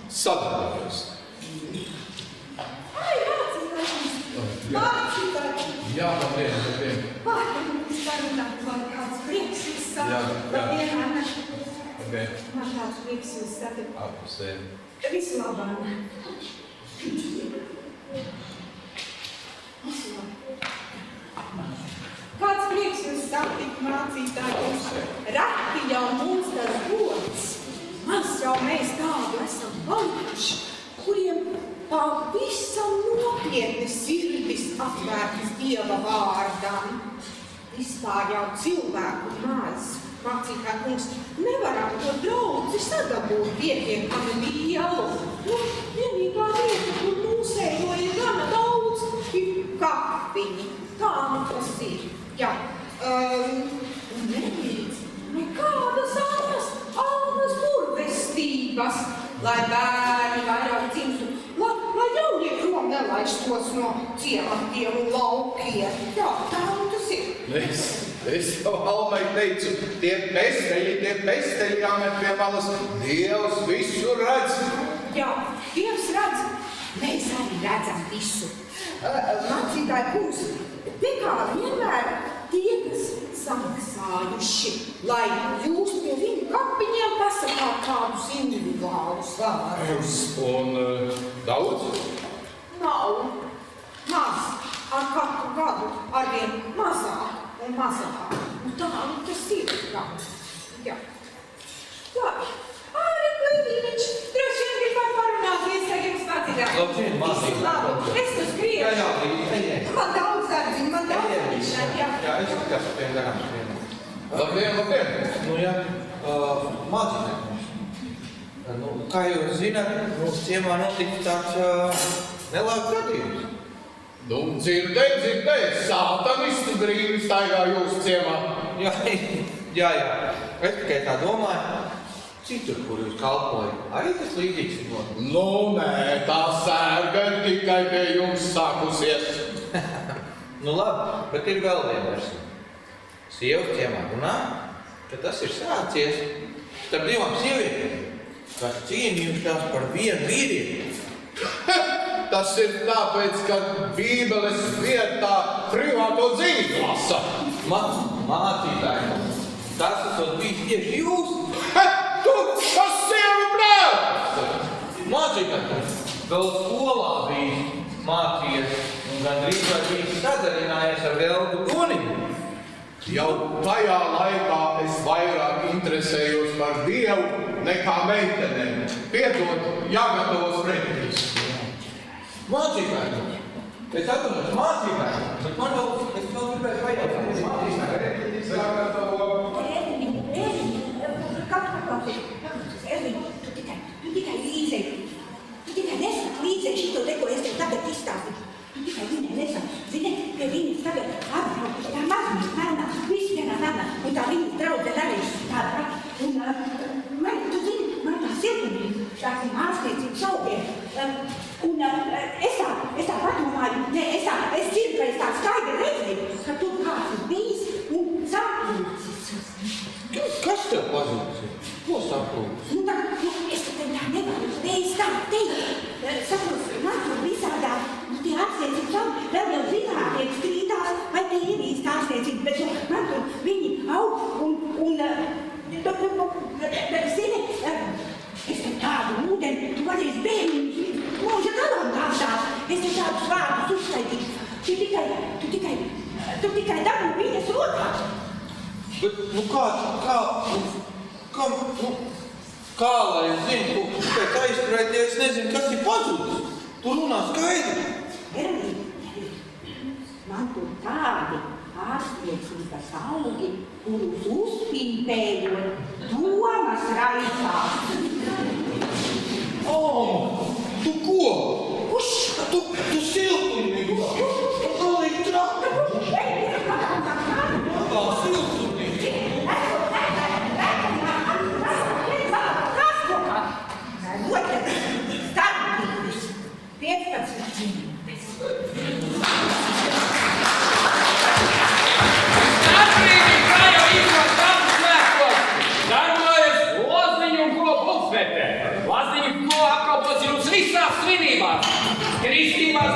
Sadarbojos. Ai, mācītājs! Jā, labdien. Es sarunāt, man kāds prieks jūs satikt. Jā. Labdien, Anna. Labdien. Man kāds prieks jūs satikt. Apusēm. Visu labu, Anna. Kāds prieks jūs satikt, mācītājus. Reti jau mums tas gods. Maz jau mēs tādu esam palikuši, kuriem pavisam nopietni sirdis atvērtas Dieva vārdam. Vispār jau cilvēku maz. Mācītāji kungs, nevaram to draudzi sadabūt pietiekami lielu. Nu, vienīgā vieta, kur mūsējo ir gana daudz, ir kapiņi. Tā nu tas ir. Jā. Nelīdz nekādas almas burvestības, lai bērni vairāk dzimtu, lai jaunie prom nelaistos no ciematiem un laukiem. Jā, tā nu tas ir. Es jau Almai teicu, tie pesteļi jāmet pie malas. Dievs visu redz. Jā, Dievs redz. Mēs arī redzam visu. Mācītāji kungs, te kā vienmēr tie, kas samaksājuši, lai jūs pie viņu kapiņiem pasakāt kādus individuālus vārdus. Un daudz? Nav. Maz. Ar katru gadu arvien mazāk un mazāk. Un tā nu tas ir. Jā. Labi. Arī Klīniņš, droši vien gribētu parunāties ar jums mācītājiem. Labdien, mācītāji. Labi, es uz griežu. Jā, Man daudz darbiņu, man daudz darbiņu. Jā, es tikai tiem garām. Labdien. Nu, jā, mācītāji. Nu, kā jūs zināt, mūsu ciemā notika tāds nelāks gadījums. Nu, dzirdēt, sātanisti brīvi staigā jūsu ciemā. Jā. Es tikai tā domāju, citur, kur jūs kalpojat, arī tas līdzīgs ir noticis. Nu, nē, tā sērga ir tikai pie jums sākusies. Nu labi, bet ir vēl viena versija. Sievas ciemā runā, ka tas ir sācies starp divām sievietēm, kas cīnījušās par vienu vīrieti. tas ir tāpēc, ka Bībeles vietā privāto dzīvi lasa. Mācītāji, tas esot bijis tieši jūs? Tu, kas sievi brāl! Mācītāji, vēl skolā bija mācījies un gandrīz vai bija sadarinājies ar Veldu Guniņu. Jau tajā laikā es vairāk interesējos par Dievu nekā meitenēm. Piedod, jāgatavos pretīs. Mācītāji, es atvainojos mācītāji, bet man vēl, es vēl gribēju pajautāt. Mācītāji, Tu tikai nesaki līdzēji šito te, ko es tev tagad izstāstīju. Tu tikai viņai nesaki. Zini, ka viņas tagad atbraukuši tā mazliet mērnā, visi vienā nāmā, un tā viņas draudzene arī tāda. Un, tu zini, man tā siltumība, tās ir mākslniecības augiem. Un es tā padomāju, es zinu, ka es tā skaidri redzēju, ka tur kāds ir bijis un saplūcis. kas tev pazūcis? Ko saplūcis? Nu, es tev tā nevaru reiz tā teikt. Saprot, man tur visādā, tie ārstniecības vēl jau zinātnieki strīdās, vai te ir īsti ārstniecība, bet man tur viņi aug un zini, es tev tādu ūdeni, tu varēsi bērniņus mūža galām gādāt. Es tev tādus vārdus uzskaitīšu. Tu tikai dabū viņas rokā. Bet, kā lai es zinu, tu pēc aizturēties, es nezinu, kas ir pazudis. Tu runā skaidri. Erlīte, man tur tādi ārstniecības augi, kurus uzpīpējot, domas raisās. Tu ko? Tu siltumnīgu. Tu galīgi traki. Siltumnīgu. Starpības 15 minūtes. Starpīgi, kā jau īkos tapu svētkos, darbojas Loziņu un ko pulkspētē. Loziņu ko apkalpos jums visās svinībās. Kristībās,